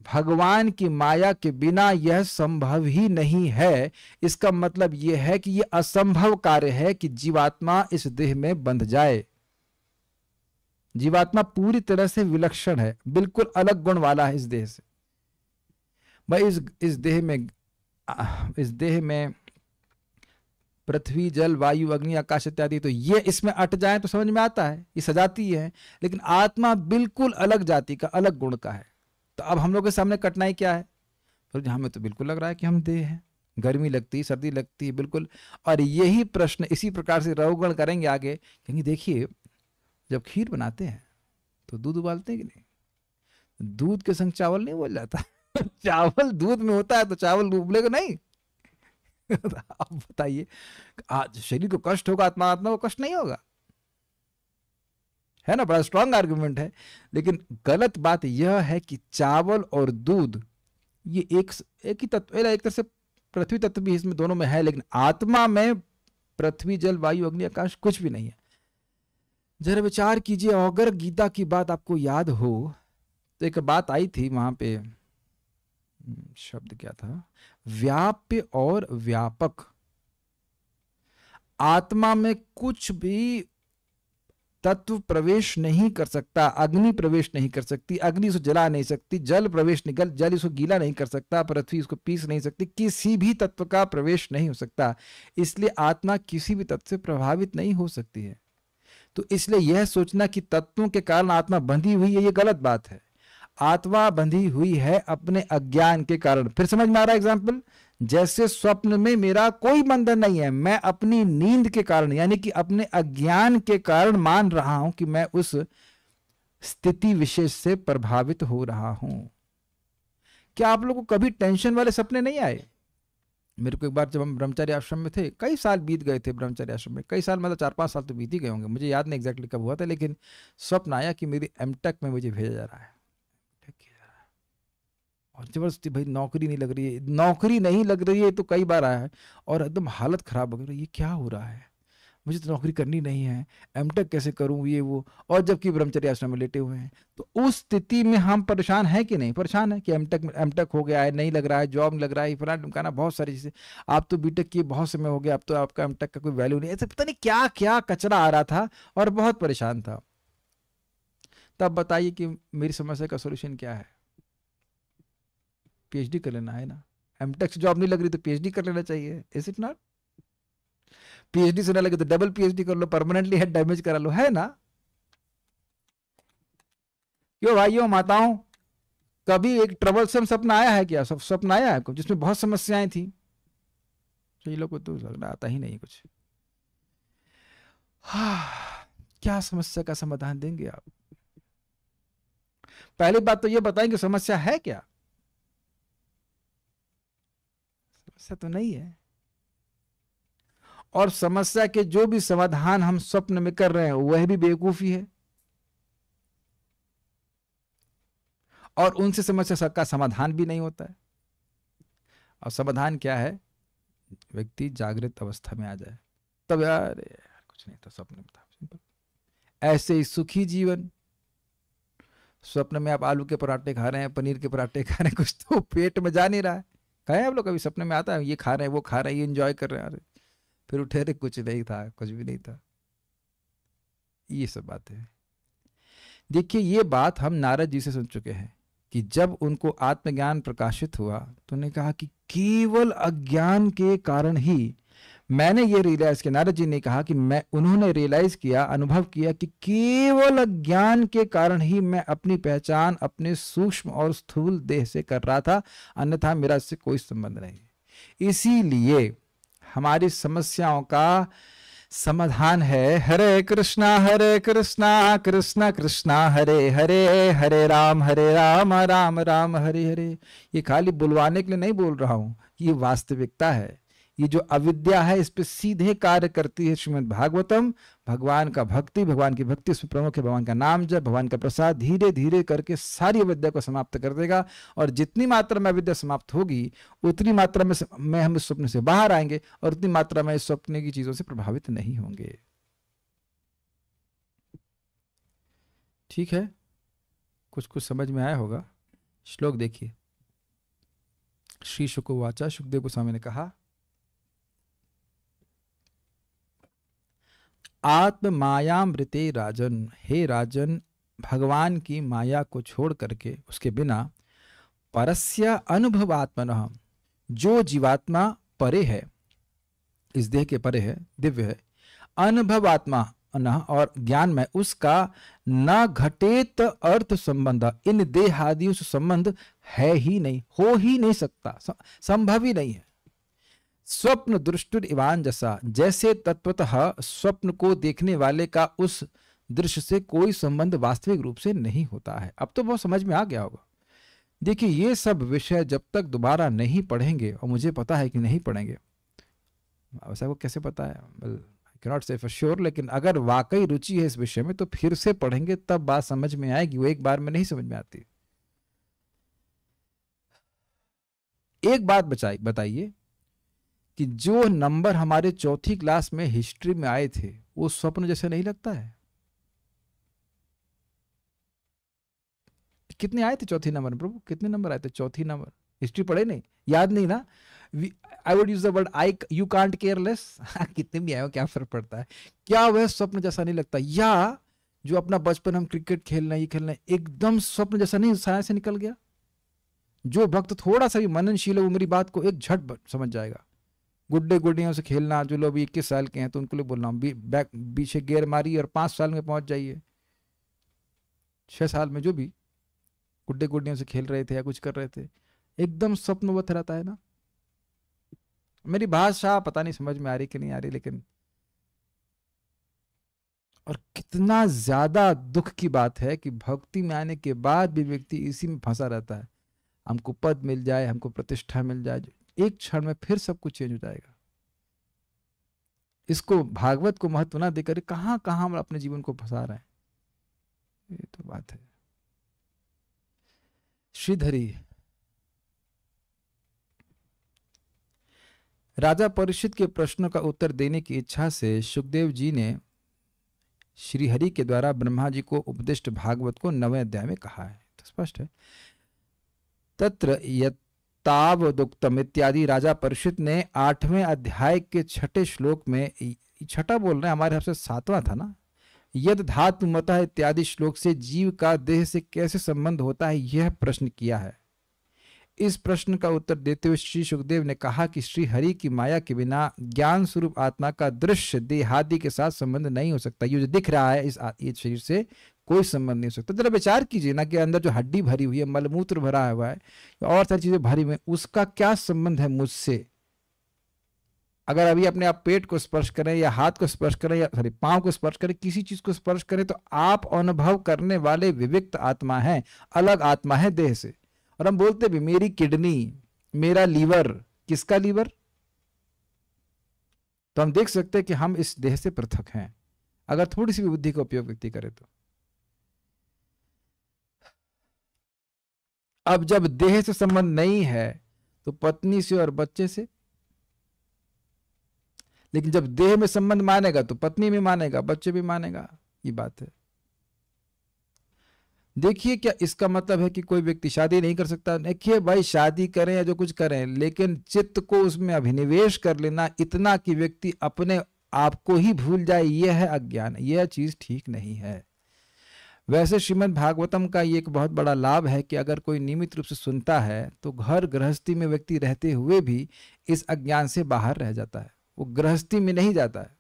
भगवान की माया के बिना यह संभव ही नहीं है, इसका मतलब यह है कि यह असंभव कार्य है कि जीवात्मा इस देह में बंध जाए। जीवात्मा पूरी तरह से विलक्षण है, बिल्कुल अलग गुण वाला है इस देह से। भाई इस देह में पृथ्वी, जल, वायु, अग्नि, आकाश इत्यादि, तो ये इसमें अट जाए तो समझ में आता है, ये सजाती है। लेकिन आत्मा बिल्कुल अलग जाति का, अलग गुण का है। तो अब हम लोग के सामने कठिनाई क्या है? तो हमें तो बिल्कुल लग रहा है कि हम देह हैं, गर्मी लगती है, सर्दी लगती है, बिल्कुल। और यही प्रश्न इसी प्रकार से रहुगण करेंगे आगे, कहेंगे देखिए जब खीर बनाते हैं तो दूध उबालते हैं कि नहीं? दूध के संग चावल नहीं उबल जाता। चावल दूध में होता है तो चावल उबलेगा नहीं। आप बताइए, आज शरीर को कष्ट होगा, आत्मा को कष्ट नहीं होगा, है ना? बड़ा स्ट्रांग आर्गुमेंट है। लेकिन गलत बात यह है कि चावल और दूध ये एक ही तत्व, एक तरह से पृथ्वी तत्व भी इसमें दोनों में है, लेकिन आत्मा में पृथ्वी, जल, वायु, अग्नि, आकाश कुछ भी नहीं है। जरा विचार कीजिए, अगर गीता की बात आपको याद हो तो एक बात आई थी वहां पे, शब्द क्या था? व्याप्य और व्यापक। आत्मा में कुछ भी तत्व प्रवेश नहीं कर सकता। अग्नि प्रवेश नहीं कर सकती, अग्नि उसको जला नहीं सकती, जल प्रवेश नहीं, जल इसको गीला नहीं कर सकता, पृथ्वी इसको पीस नहीं सकती, किसी भी तत्व का प्रवेश नहीं हो सकता। इसलिए आत्मा किसी भी तत्व से प्रभावित नहीं हो सकती है। तो इसलिए यह सोचना कि तत्वों के कारण आत्मा बंधी हुई है, यह गलत बात है। आत्मा बंधी हुई है अपने अज्ञान के कारण। फिर समझ में आ रहा है एग्जाम्पल? जैसे स्वप्न में मेरा कोई बंधन नहीं है, मैं अपनी नींद के कारण यानी कि अपने अज्ञान के कारण मान रहा हूं कि मैं उस स्थिति विशेष से प्रभावित हो रहा हूं। क्या आप लोगों को कभी टेंशन वाले सपने नहीं आए? मेरे को एक बार जब हम ब्रह्मचारी आश्रम में थे, कई साल बीत गए थे ब्रह्मचारी आश्रम में, कई साल मतलब 4-5 साल तो बीत ही गए होंगे, मुझे याद नहीं एग्जैक्टली कब हुआ था, लेकिन स्वप्न आया कि मेरी एमटेक में मुझे भेजा जा रहा है। और जबरदस्ती, भाई नौकरी नहीं लग रही है, नौकरी नहीं लग रही है तो कई बार आया है, और एकदम हालत खराब हो गई, ये क्या हो रहा है? मुझे तो नौकरी करनी नहीं है, एमटेक कैसे करूं, ये वो, और जबकि ब्रह्मचर्य आश्रम में लेटे हुए हैं। तो उस स्थिति में हम परेशान है कि नहीं? परेशान है कि एमटेक हो गया है, नहीं लग रहा है, जॉब नहीं लग रहा है, फलाना ढिमकाना, बहुत सारी चीजें। आप तो बीटेक किए बहुत समय हो गया, अब तो आपका एमटेक का कोई वैल्यू नहीं, ऐसे पता नहीं क्या क्या कचरा आ रहा था और बहुत परेशान था। तब बताइए कि मेरी समस्या का सोल्यूशन क्या है? पीएचडी कर लेना है ना। एमटेक से जॉब नहीं लग रही तो पीएचडी कर लेना चाहिए, इज इट नॉट? पीएचडी से ना लगे तो डबल पीएचडी कर लो, परमानेंटली हेड डैमेज करा लो, है ना? क्यों भाइयों माताओं, कभी एक ट्रबलसम सपना आया है क्या? सब सपना आया है जिसमें बहुत समस्याएं थी? कई लोग को तो लगना आता ही नहीं कुछ। क्या समस्या का समाधान देंगे आप? पहली बात तो ये बताएंगे समस्या है क्या? समस्या तो नहीं है। और समस्या के जो भी समाधान हम स्वप्न में कर रहे हैं वह भी बेवकूफी है, और उनसे समस्या का समाधान भी नहीं होता है। और समाधान क्या है? व्यक्ति जागृत अवस्था में आ जाए, तब यार कुछ नहीं था, स्वप्न में था, सिंपल। ऐसे ही सुखी जीवन। स्वप्न में आप आलू के पराठे खा रहे हैं, पनीर के पराठे खा रहे हैं, कुछ तो पेट में जा नहीं रहा है। खाए आप लोग कभी? सपने में आता है ये खा रहे हैं, वो खा रहे हैं, ये एंजॉय कर रहे हैं, अरे फिर उठे, अरे कुछ नहीं था, कुछ भी नहीं था। ये सब बातें हैं। देखिए, ये बात हम नारद जी से सुन चुके हैं कि जब उनको आत्मज्ञान प्रकाशित हुआ तो उन्होंने कहा कि केवल अज्ञान के कारण ही मैंने ये रियलाइज किया। नारद जी ने कहा कि उन्होंने रियलाइज किया, अनुभव किया कि केवल अज्ञान के कारण ही मैं अपनी पहचान अपने सूक्ष्म और स्थूल देह से कर रहा था, अन्यथा मेरा इससे कोई संबंध नहीं। इसीलिए हमारी समस्याओं का समाधान है हरे कृष्णा कृष्णा कृष्णा हरे हरे, हरे राम राम राम हरे हरे। ये खाली बुलवाने के लिए नहीं बोल रहा हूं, ये वास्तविकता है। ये जो अविद्या है इस पे सीधे कार्य करती है श्रीमद् भागवतम। भगवान का भक्ति, भगवान की भक्ति उसमें प्रमुख है, भगवान का नाम जप, भगवान का प्रसाद धीरे धीरे करके सारी अविद्या को समाप्त कर देगा। और जितनी मात्रा में अविद्या समाप्त होगी उतनी मात्रा में हम इस स्वप्न से बाहर आएंगे, और उतनी मात्रा में इस स्वप्न की चीजों से प्रभावित नहीं होंगे। ठीक है, कुछ कुछ समझ में आया होगा। श्लोक देखिए। श्री शुकवाचा, सुखदेव गोस्वामी ने कहा, आत्म मायामृते राजन, हे राजन, भगवान की माया को छोड़ करके, उसके बिना, परस्य अनुभवात्मनः, जो जीवात्मा परे है, इस देह के परे है, दिव्य है, अनुभवात्मा और ज्ञान में उसका न घटेत अर्थ संबंध, इन देहादियों से संबंध है ही नहीं, हो ही नहीं सकता, संभव ही नहीं है। स्वप्न दृष्टुर इवान जैसा, जैसे तत्वतः स्वप्न को देखने वाले का उस दृश्य से कोई संबंध वास्तविक रूप से नहीं होता है। अब तो बहुत समझ में आ गया होगा। देखिए, ये सब विषय जब तक दोबारा नहीं पढ़ेंगे, और मुझे पता है कि नहीं पढ़ेंगे, वैसा को कैसे पता है, आई कैन नॉट से फॉर श्योर, लेकिन अगर वाकई रुचि है इस विषय में तो फिर से पढ़ेंगे, तब बात समझ में आएगी। वो एक बार में नहीं समझ में आती। एक बात बताइए कि जो नंबर हमारे चौथी क्लास में हिस्ट्री में आए थे वो स्वप्न जैसे नहीं लगता है? कितने आए थे चौथी नंबर? प्रभु कितने नंबर आए थे चौथी नंबर? हिस्ट्री पढ़े नहीं, याद नहीं ना? I would use the word I, you can't care less. कितने भी आए हो क्या फर्क पड़ता है? क्या वह स्वप्न जैसा नहीं लगता? या जो अपना बचपन हम क्रिकेट खेलना, ये खेलना, एकदम स्वप्न जैसा नहीं साया से निकल गया? जो भक्त थोड़ा सा भी मननशील है वो मेरी बात को एक झट समझ जाएगा। गुड्डे गुड्डियों से खेलना, जो लोग 21 साल के हैं तो उनको लिए बोल रहा हूँ, बैक पीछे गेयर मारी और 5 साल में पहुंच जाइए। 6 साल में जो भी गुड्डे गुड्डियों से खेल रहे थे या कुछ कर रहे थे, एकदम स्वप्नवत रहता है ना। मेरी भाषा पता नहीं समझ में आ रही कि नहीं आ रही, लेकिन और कितना ज्यादा दुख की बात है कि भक्ति में आने के बाद भी व्यक्ति इसी में फंसा रहता है। हमको पद मिल जाए, हमको प्रतिष्ठा मिल जाए, एक क्षण में फिर सब कुछ चेंज हो जाएगा। इसको भागवत को महत्व ना देकर कहां कहां हम अपने जीवन को फंसा रहे हैं, ये तो बात है। श्रीधरी, राजा परीक्षित के प्रश्नों का उत्तर देने की इच्छा से सुखदेव जी ने श्रीहरि के द्वारा ब्रह्मा जी को उपदिष्ट भागवत को 9वें अध्याय में कहा है। तो स्पष्ट है, तत्र यत्तावदुक्तम इत्यादि राजा परीक्षित ने 8वें अध्याय के 6ठे श्लोक में, छठा बोल रहे हैं, हमारे यहाँ से 7वां था ना, यद धातु मतः इत्यादि श्लोक से जीव का देह से कैसे संबंध होता है, यह प्रश्न किया है। इस प्रश्न का उत्तर देते हुए श्री सुखदेव ने कहा कि श्री हरि की माया के बिना ज्ञान स्वरूप आत्मा का दृश्य देहादि के साथ संबंध नहीं हो सकता। ये जो दिख रहा है इस शरीर से कोई संबंध नहीं हो सकता। जरा विचार कीजिए ना कि अंदर जो हड्डी भरी हुई है, मलमूत्र भरा हुआ है और सारी चीजें भरी हुई, उसका क्या संबंध है मुझसे? अगर अभी अपने आप पेट को स्पर्श करें या हाथ को स्पर्श करें या पांव को स्पर्श करें, किसी चीज को स्पर्श करें, तो आप अनुभव करने वाले विविक्त आत्मा है, अलग आत्मा है देह से। और हम बोलते भी मेरी किडनी, मेरा लीवर, किसका लीवर? तो हम देख सकते हैं कि हम इस देह से पृथक हैं, अगर थोड़ी सी भी बुद्धि का उपयोग व्यक्ति करे तो। अब जब देह से संबंध नहीं है तो पत्नी से और बच्चे से, लेकिन जब देह में संबंध मानेगा तो पत्नी भी मानेगा, बच्चे भी मानेगा, ये बात है। देखिए, क्या इसका मतलब है कि कोई व्यक्ति शादी नहीं कर सकता? देखिए भाई, शादी करें या जो कुछ करें, लेकिन चित्त को उसमें अभिनिवेश कर लेना इतना कि व्यक्ति अपने आप को ही भूल जाए, यह है अज्ञान, यह चीज ठीक नहीं है। वैसे श्रीमद् भागवतम का ये एक बहुत बड़ा लाभ है कि अगर कोई नियमित रूप से सुनता है तो घर गृहस्थी में व्यक्ति रहते हुए भी इस अज्ञान से बाहर रह जाता है, वो गृहस्थी में नहीं जाता है,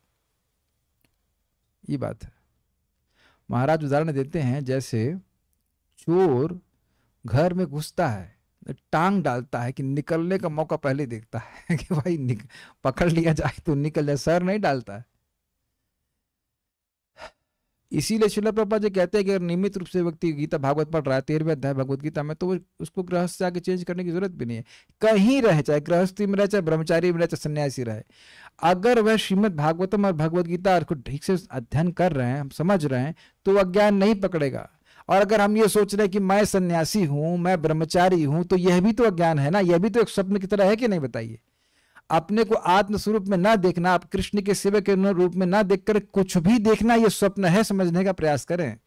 ये बात है। महाराज उदाहरण देते हैं, जैसे चोर घर में घुसता है, टांग डालता है कि निकलने का मौका पहले देखता है कि भाई पकड़ लिया जाए तो निकल जाए, सर नहीं डालता है। इसीलिए श्रील प्रभुपाद जी कहते हैं कि अगर नियमित रूप से व्यक्ति गीता भागवत पढ़ रहा है, 13वें अध्याय भगवत गीता में, तो वो उसको गृहस्थ से आगे चेंज करने की जरूरत भी नहीं है। कहीं रहे, चाहे गृहस्थी में रहे, चाहे ब्रह्मचारी में रहे, चाहे सन्यासी रहे, अगर वह श्रीमद् भागवतम और भगवत गीता को ठीक से अध्ययन कर रहे हैं, हम समझ रहे हैं, तो अज्ञान नहीं पकड़ेगा। और अगर हम ये सोच रहे हैं कि मैं सन्यासी हूं, मैं ब्रह्मचारी हूं, तो यह भी तो अज्ञान है ना, यह भी तो एक स्वप्न की तरह है कि नहीं? बताइए। अपने को आत्म स्वरूप में ना देखना, आप कृष्ण के सेवक के रूप में ना देखकर कुछ भी देखना, यह स्वप्न है, समझने का प्रयास करें।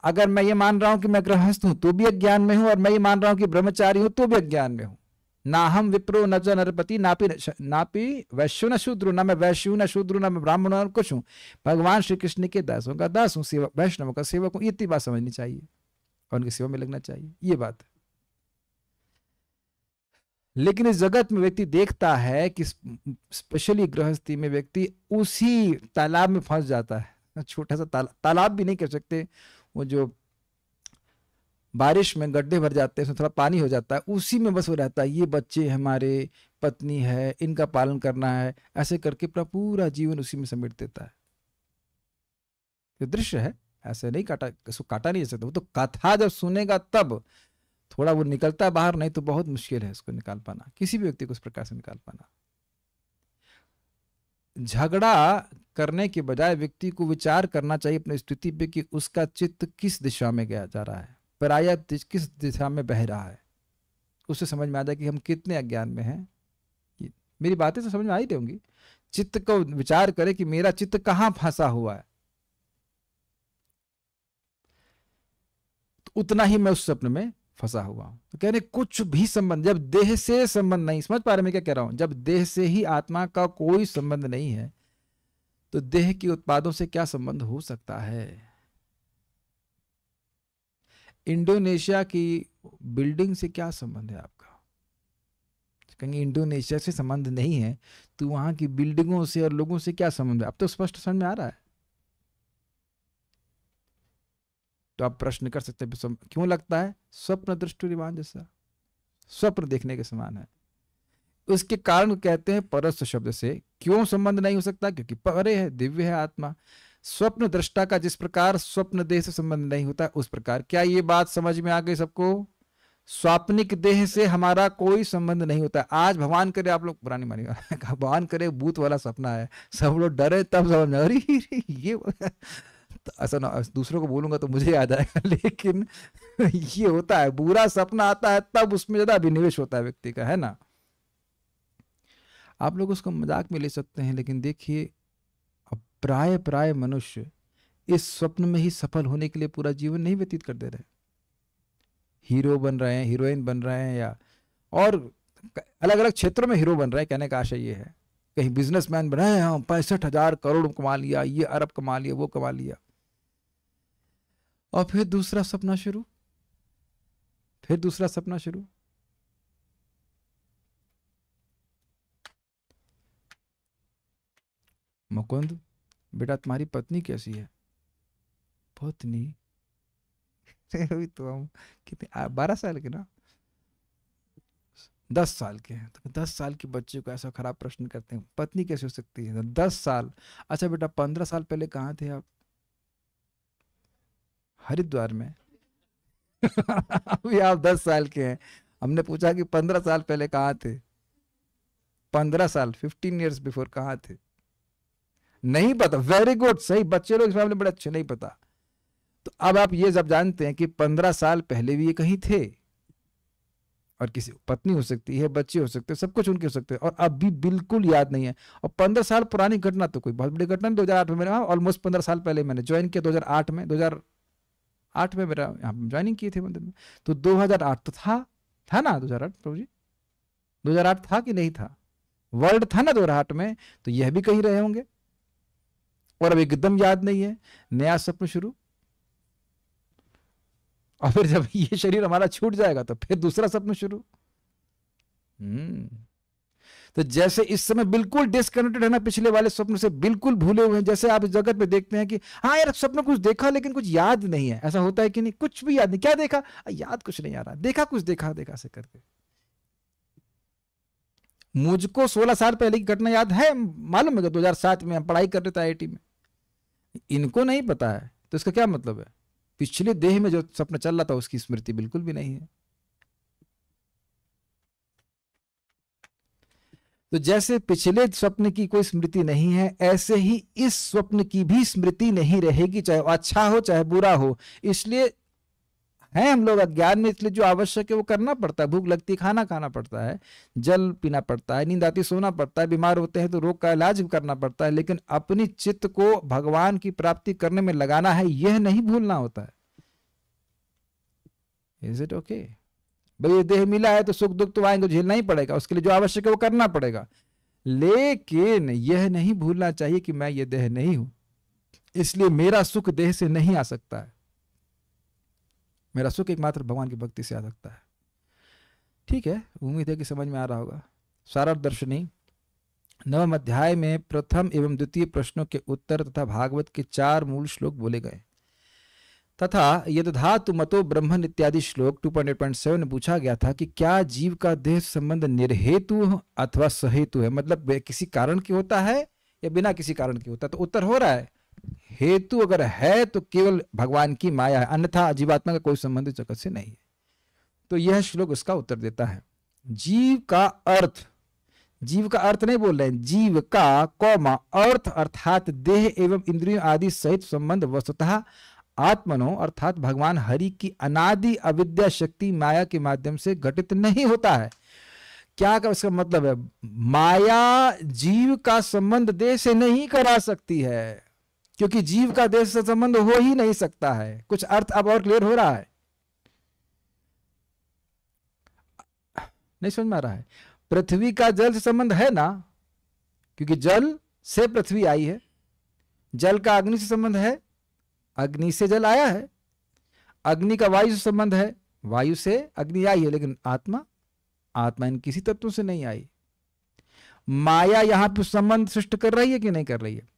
अगर मैं ये मान रहा हूं कि मैं गृहस्थ हूं तो भी अज्ञान में हूं, और मैं ये मान रहा हूं कि ब्रह्मचारी हूं तो भी अज्ञान में हूं। ना हम विप्रो न च नरपति नापि वैश्य न शूद्र, ना मैं वैश्य हूं, न शूद्र, ना मैं ब्राह्मण और कुछ हूं, भगवान श्री कृष्ण के दासों का दास हूं, सेवक वैष्णव का सेवक हूं। इतनी बात समझनी चाहिए और उनकी सेवा में लगना चाहिए, ये बात है। लेकिन इस जगत में व्यक्ति देखता है कि स्पेशली गृहस्थी में व्यक्ति उसी तालाब में फंस जाता है। छोटा सा तालाब भी नहीं कर सकते, वो जो बारिश में गड्ढे भर जाते हैं, उसमें थोड़ा पानी हो जाता है, उसी में बस वो रहता है। ये बच्चे हमारे, पत्नी है, इनका पालन करना है, ऐसे करके पूरा जीवन उसी में समेट देता है। ये दृश्य है, ऐसे नहीं काटा, इसको काटा नहीं जा सकता। वो तो कथा जब सुनेगा तब थोड़ा वो निकलता है बाहर, नहीं तो बहुत मुश्किल है इसको निकाल पाना, किसी भी व्यक्ति को इस प्रकार से निकाल पाना। झगड़ा करने के बजाय व्यक्ति को विचार करना चाहिए अपनी स्थिति पे कि उसका चित्त किस दिशा में गया जा रहा है, पराया किस दिशा में बह रहा है। उससे समझ में आ जाए कि हम कितने अज्ञान में हैं। मेरी बातें तो समझ में आ ही रही होंगी। चित्त को विचार करे कि मेरा चित्त कहां फंसा हुआ है, तो उतना ही मैं उस स्वप्न में फंसा हुआ हूं। तो कह रहे कुछ भी संबंध, जब देह से संबंध नहीं, समझ पा रहे मैं क्या कह रहा हूं? जब देह से ही आत्मा का कोई संबंध नहीं है तो देह के उत्पादों से क्या संबंध हो सकता है? इंडोनेशिया की बिल्डिंग से क्या संबंध है आपका? कहेंगे इंडोनेशिया से संबंध नहीं है तो वहां की बिल्डिंगों से और लोगों से क्या संबंध है? अब तो स्पष्ट समझ में आ रहा है। तो आप प्रश्न कर सकते हैं क्यों लगता है? स्वप्न दृष्टिवान जैसा, स्वप्न देखने के समान है। उसके कारण कहते हैं परस्थ शब्द से। क्यों संबंध नहीं हो सकता? क्योंकि परे है, दिव्य है आत्मा। स्वप्न दृष्टा का जिस प्रकार स्वप्न देह से संबंध नहीं होता उस प्रकार, क्या ये बात समझ में आ गई सबको? स्वाप्निक देह से हमारा कोई संबंध नहीं होता। आज भगवान करे, आप लोग पुरानी मानिएगा, भगवान करे भूत वाला सपना है, सब लोग डरे, तब समझ में अरे ये ऐसा ना, दूसरों को बोलूंगा तो मुझे याद आएगा, लेकिन ये होता है, बुरा सपना आता है तब उसमें ज्यादा अभिनिवेश होता है व्यक्ति का, है ना। आप लोग उसको मजाक में ले सकते हैं, लेकिन देखिए अब प्राय प्राय मनुष्य इस स्वप्न में ही सफल होने के लिए पूरा जीवन नहीं व्यतीत कर दे रहे। हीरो बन रहे हैं, हीरोइन बन रहे हैं, या और अलग अलग क्षेत्रों में हीरो बन रहे हैं। कहने का आशय ये है, कहीं बिजनेसमैन बने हैं, हम 65,000 करोड़ कमा लिया, ये अरब कमा लिया, वो कमा लिया, और फिर दूसरा सपना शुरू, फिर दूसरा सपना शुरू। मुकुंद बेटा तुम्हारी पत्नी कैसी है? पत्नी अभी तो हम कितने 12 साल के ना, 10 साल के हैं, तो 10 साल के बच्चे को ऐसा खराब प्रश्न करते हैं, पत्नी कैसे हो सकती है? 10 साल। अच्छा बेटा 15 साल पहले कहाँ थे आप? हरिद्वार में। अभी आप 10 साल के हैं, हमने पूछा कि 15 साल पहले कहाँ थे? 15 साल 15 ईयर्स बिफोर कहाँ थे? नहीं पता। वेरी गुड, सही, बच्चे लोग इस मामले में बड़े अच्छे, नहीं पता। तो अब आप ये जब जानते हैं कि 15 साल पहले भी ये कहीं थे, और किसी पत्नी हो सकती है, बच्चे हो सकते हैं, सब कुछ उनके हो सकते हैं, और अब भी बिल्कुल याद नहीं है। और 15 साल पुरानी घटना तो कोई बहुत बड़ी घटना नहीं। 2008 में मैंने, ऑलमोस्ट 15 साल पहले मैंने ज्वाइन किया, 2008 में मेरा यहाँ ज्वाइनिंग किए थे मंदिर में, तो 2008 तो था ना 2008 प्रभु जी? 2008 था कि नहीं था? वर्ल्ड था ना 2008 में, तो यह भी कहीं रहे होंगे, और अब एकदम याद नहीं है। नया सपना शुरू, और फिर जब ये शरीर हमारा छूट जाएगा तो फिर दूसरा सपना शुरू। तो जैसे इस समय बिल्कुल डिस्कनेक्टेड है ना पिछले वाले स्वप्न से, बिल्कुल भूले हुए हैं। जैसे आप इस जगत में देखते हैं कि हाँ यार स्वप्न कुछ देखा लेकिन कुछ याद नहीं है, ऐसा होता है कि नहीं? कुछ भी याद नहीं, क्या देखा याद कुछ नहीं आ रहा, देखा कुछ देखा से करके। मुझको 16 साल पहले की घटना याद है, मालूम है, 2007 में हम पढ़ाई कर रहे थे IIT में। इनको नहीं पता है, तो इसका क्या मतलब है? पिछले देह में जो सपना चल रहा था उसकी स्मृति बिल्कुल भी नहीं है। तो जैसे पिछले स्वप्न की कोई स्मृति नहीं है, ऐसे ही इस स्वप्न की भी स्मृति नहीं रहेगी, चाहे अच्छा हो चाहे बुरा हो। इसलिए है हम लोग अज्ञान में, इसलिए जो आवश्यक है वो करना पड़ता है। भूख लगती है खाना खाना पड़ता है, जल पीना पड़ता है, नींद आती सोना पड़ता है, बीमार होते हैं तो रोग का इलाज करना पड़ता है, लेकिन अपनी चित्त को भगवान की प्राप्ति करने में लगाना है, यह नहीं भूलना होता है। Is it okay? भाई ये देह मिला है तो सुख दुख तो आएंगे, झेलना ही पड़ेगा, उसके लिए जो आवश्यक है वो करना पड़ेगा, लेकिन यह नहीं भूलना चाहिए कि मैं ये देह नहीं हूं, इसलिए मेरा सुख देह से नहीं आ सकता है। मेरा सुख एकमात्र भगवान की भक्ति से आ सकता है। ठीक है, उम्मीद है कि समझ में आ रहा होगा। सारथ दर्शनी 9वें अध्याय में प्रथम एवं द्वितीय प्रश्नों के उत्तर तथा भागवत के 4 मूल श्लोक बोले गए, तथा यदधातु मतो ब्रह्मन इत्यादि श्लोक 2.8.7 में पूछा गया था कि क्या जीव का देह संबंध निर्हेतु अथवा सहेतु है, मतलब किसी कारण की होता है या बिना किसी कारण की होता है? तो उत्तर हो रहा है हेतु अगर है तो केवल भगवान की माया है, अन्यथा जीवात्मा का कोई संबंध जगत से नहीं है। तो यह श्लोक उसका उत्तर देता है। जीव का अर्थ, जीव का अर्थ नहीं बोल रहे हैं, जीव का कौमा अर्थ अर्थात देह एवं इंद्रियों आदि सहित संबंध वस्तुतः आत्मनो अर्थात भगवान हरि की अनादि अविद्या शक्ति माया के माध्यम से घटित नहीं होता है। क्या का उसका मतलब है? माया जीव का संबंध देह से नहीं करा सकती है, क्योंकि जीव का देह से संबंध हो ही नहीं सकता है। कुछ अर्थ अब और क्लियर हो रहा है? नहीं समझ में आ रहा है? पृथ्वी का जल से संबंध है ना, क्योंकि जल से पृथ्वी आई है। जल का अग्नि से संबंध है, अग्नि से जल आया है। अग्नि का वायु से संबंध है, वायु से अग्नि आई है। लेकिन आत्मा, आत्मा इन किसी तत्व से नहीं आई। माया यहां पर संबंध सृष्टि कर रही है कि नहीं कर रही है?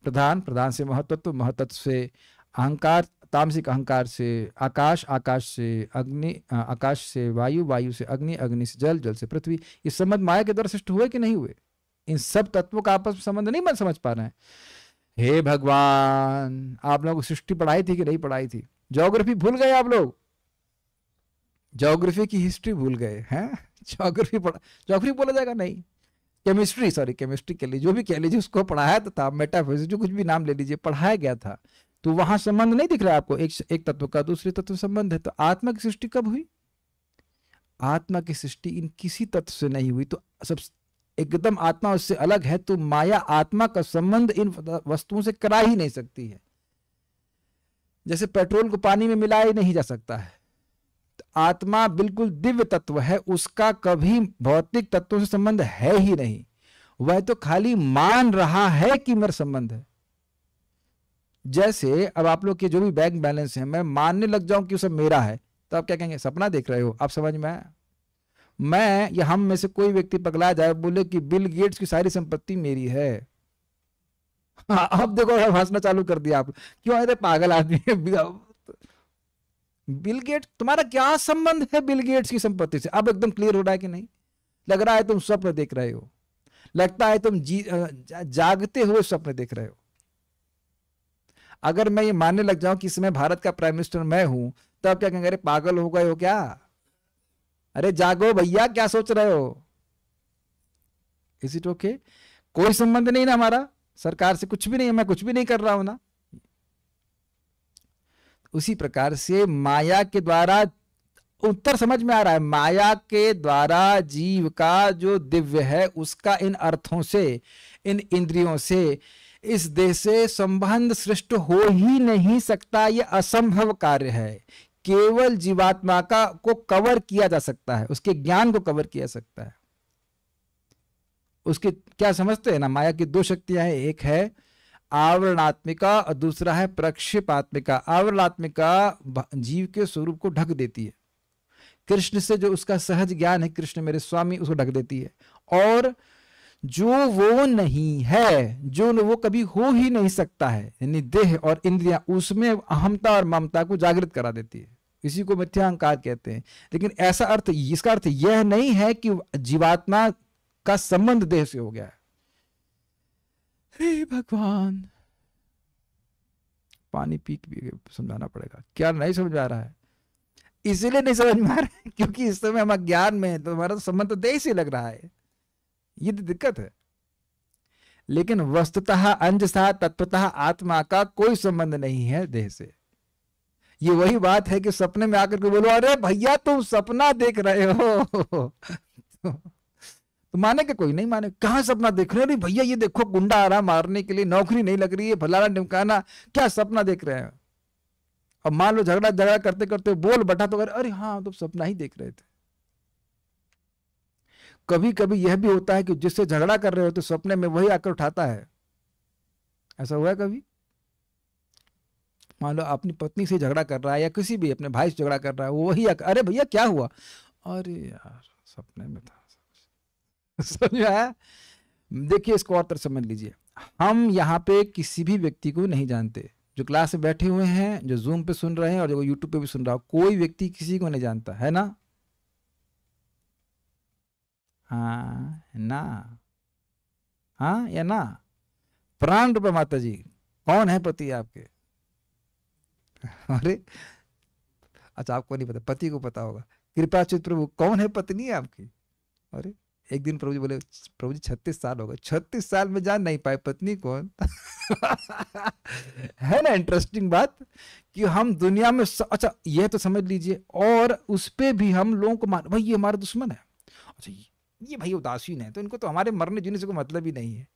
प्रधान, प्रधान से महतत्व, महतत्व से अहंकार, तामसिक अहंकार से आकाश, आकाश से अग्नि, आकाश से वायु, वायु से अग्नि, अग्नि से जल, जल से पृथ्वी। ये संबंध माया के द्वारा सृष्टि हुए कि नहीं हुए? इन सब तत्वों का आपस में संबंध नहीं मैं समझ पा रहे हैं। हे भगवान, आप लोगों को सृष्टि पढ़ाई थी कि नहीं पढ़ाई थी? ज्योग्राफी भूल गए आप लोग? ज्योग्राफी की हिस्ट्री भूल गए हैं? ज्योग्राफी बोला जाएगा नहीं, केमिस्ट्री, सॉरी केमिस्ट्री कह लीजिए, जो भी कह लीजिए, उसको पढ़ाया तो था, मेटाफिजिक्स जो कुछ भी नाम ले लीजिए, पढ़ाया गया था। तो वहां संबंध नहीं दिख रहा है आपको, एक तत्व का दूसरे तत्व संबंध है। तो आत्मा की सृष्टि कब हुई? आत्मा की सृष्टि इन किसी तत्व से नहीं हुई। तो सब एकदम आत्मा उससे अलग है, तो माया आत्मा का संबंध इन वस्तुओं से करा ही नहीं सकती है। जैसे पेट्रोल को पानी में मिलाया ही नहीं जा सकता है। तो आत्मा बिल्कुल दिव्य तत्व है, उसका कभी भौतिक तत्वों से संबंध है ही नहीं। वह तो खाली मान रहा है कि मेरा संबंध है। जैसे अब आप लोग के जो भी बैंक बैलेंस है, मैं मानने लग जाऊं कि वो सब मेरा है, तो आप क्या कहेंगे? सपना देख रहे हो। आप समझ में आया? मैं या हम में से कोई व्यक्ति पगला जाए, बोले कि बिल गेट्स की सारी संपत्ति मेरी है। हाँ, अब देखो हंसना चालू कर दिया आप। क्यों? अरे पागल आदमी है। बिल गेट्स, तुम्हारा क्या संबंध है बिल गेट्स की संपत्ति से? अब एकदम क्लियर हो रहा है कि नहीं? लग रहा है तुम स्वप्न देख रहे हो, लगता है तुम जागते हुए स्वप्न देख रहे हो। अगर मैं ये मानने लग जाऊं कि इस समय भारत का प्राइम मिनिस्टर मैं हूं, तो आप क्या कहेंगे? अरे पागल हो गए हो क्या? अरे जागो भैया, क्या सोच रहे हो? Is it okay? कोई संबंध नहीं ना हमारा सरकार से, कुछ भी नहीं है, मैं कुछ भी नहीं कर रहा हूं ना। उसी प्रकार से माया के द्वारा, उत्तर समझ में आ रहा है, माया के द्वारा जीव का जो दिव्य है उसका इन अर्थों से, इन इंद्रियों से, इस देह से संबंध सृष्ट हो ही नहीं सकता। यह असंभव कार्य है। केवल जीवात्मा का को कवर किया जा सकता है, उसके ज्ञान को कवर किया जा सकता है। उसके क्या समझते हैं ना, माया की दो शक्तियां हैं, एक है आवरणात्मिका और दूसरा है प्रक्षेपात्मिका। आवरणात्मिका जीव के स्वरूप को ढक देती है, कृष्ण से जो उसका सहज ज्ञान है, कृष्ण मेरे स्वामी, उसको ढक देती है। और जो वो नहीं है, जो वो कभी हो ही नहीं सकता है, यानी देह और इंद्रियां, उसमें अहमता और ममता को जागृत करा देती है। इसी को मिथ्या अहंकार कहते हैं। लेकिन ऐसा अर्थ, इसका अर्थ यह नहीं है कि जीवात्मा का संबंध देह से हो गया है। हे भगवान, पानी पी के समझाना पड़ेगा। क्या नहीं समझ आ रहा है? इसलिए नहीं समझ में आ रहा है क्योंकि इस समय हम अज्ञान में है, तो हमारा संबंध तो देह से लग रहा है। ये तो दिक्कत है। लेकिन वस्तुतः अंजसा तत्वतः आत्मा का कोई संबंध नहीं है देह से। ये वही बात है कि सपने में आकर के बोलो, अरे भैया तुम सपना देख रहे हो। तो माने कि कोई नहीं माने, कहां सपना देख रहे हो? अरे भैया ये देखो, गुंडा आ रहा मारने के लिए, नौकरी नहीं लग रही है, फलाना ढिमकाना, क्या सपना देख रहे हैं? अब मान लो झगड़ा करते करते बोल बैठा, तो अरे हाँ तो सपना ही देख रहे थे। कभी कभी यह भी होता है कि जिससे झगड़ा कर रहे हो तो सपने में वही आकर उठाता है। ऐसा हुआ है कभी? मान लो अपनी पत्नी से झगड़ा कर रहा है या किसी भी अपने भाई से झगड़ा कर रहा है, वो वही आकर, अरे भैया क्या हुआ? अरे यार सपने में था। समझ आया? देखिए इसको और तरह समझ लीजिए। हम यहाँ पे किसी भी व्यक्ति को नहीं जानते। जो क्लास में बैठे हुए हैं, जो जूम पे सुन रहे हैं और जो यूट्यूब पे भी सुन रहा हो, कोई व्यक्ति किसी को नहीं जानता है ना? हाँ ना? हाँ या ना? प्राण रूपे माता जी, कौन है पति आपके? अरे अच्छा, आपको नहीं पता, पति को पता होगा। कृपा चित प्रभु, कौन है पत्नी आपकी? अरे एक दिन प्रभु जी बोले, प्रभु जी 36 साल हो गए, 36 साल में जान नहीं पाए पत्नी कौन? है ना इंटरेस्टिंग बात कि हम दुनिया में अच्छा यह तो समझ लीजिए, और उस पे भी हम लोगों को मान, भाई ये हमारा दुश्मन है, अच्छा ये भाई उदासीन है, तो इनको तो हमारे मरने जीने से कोई मतलब ही नहीं है।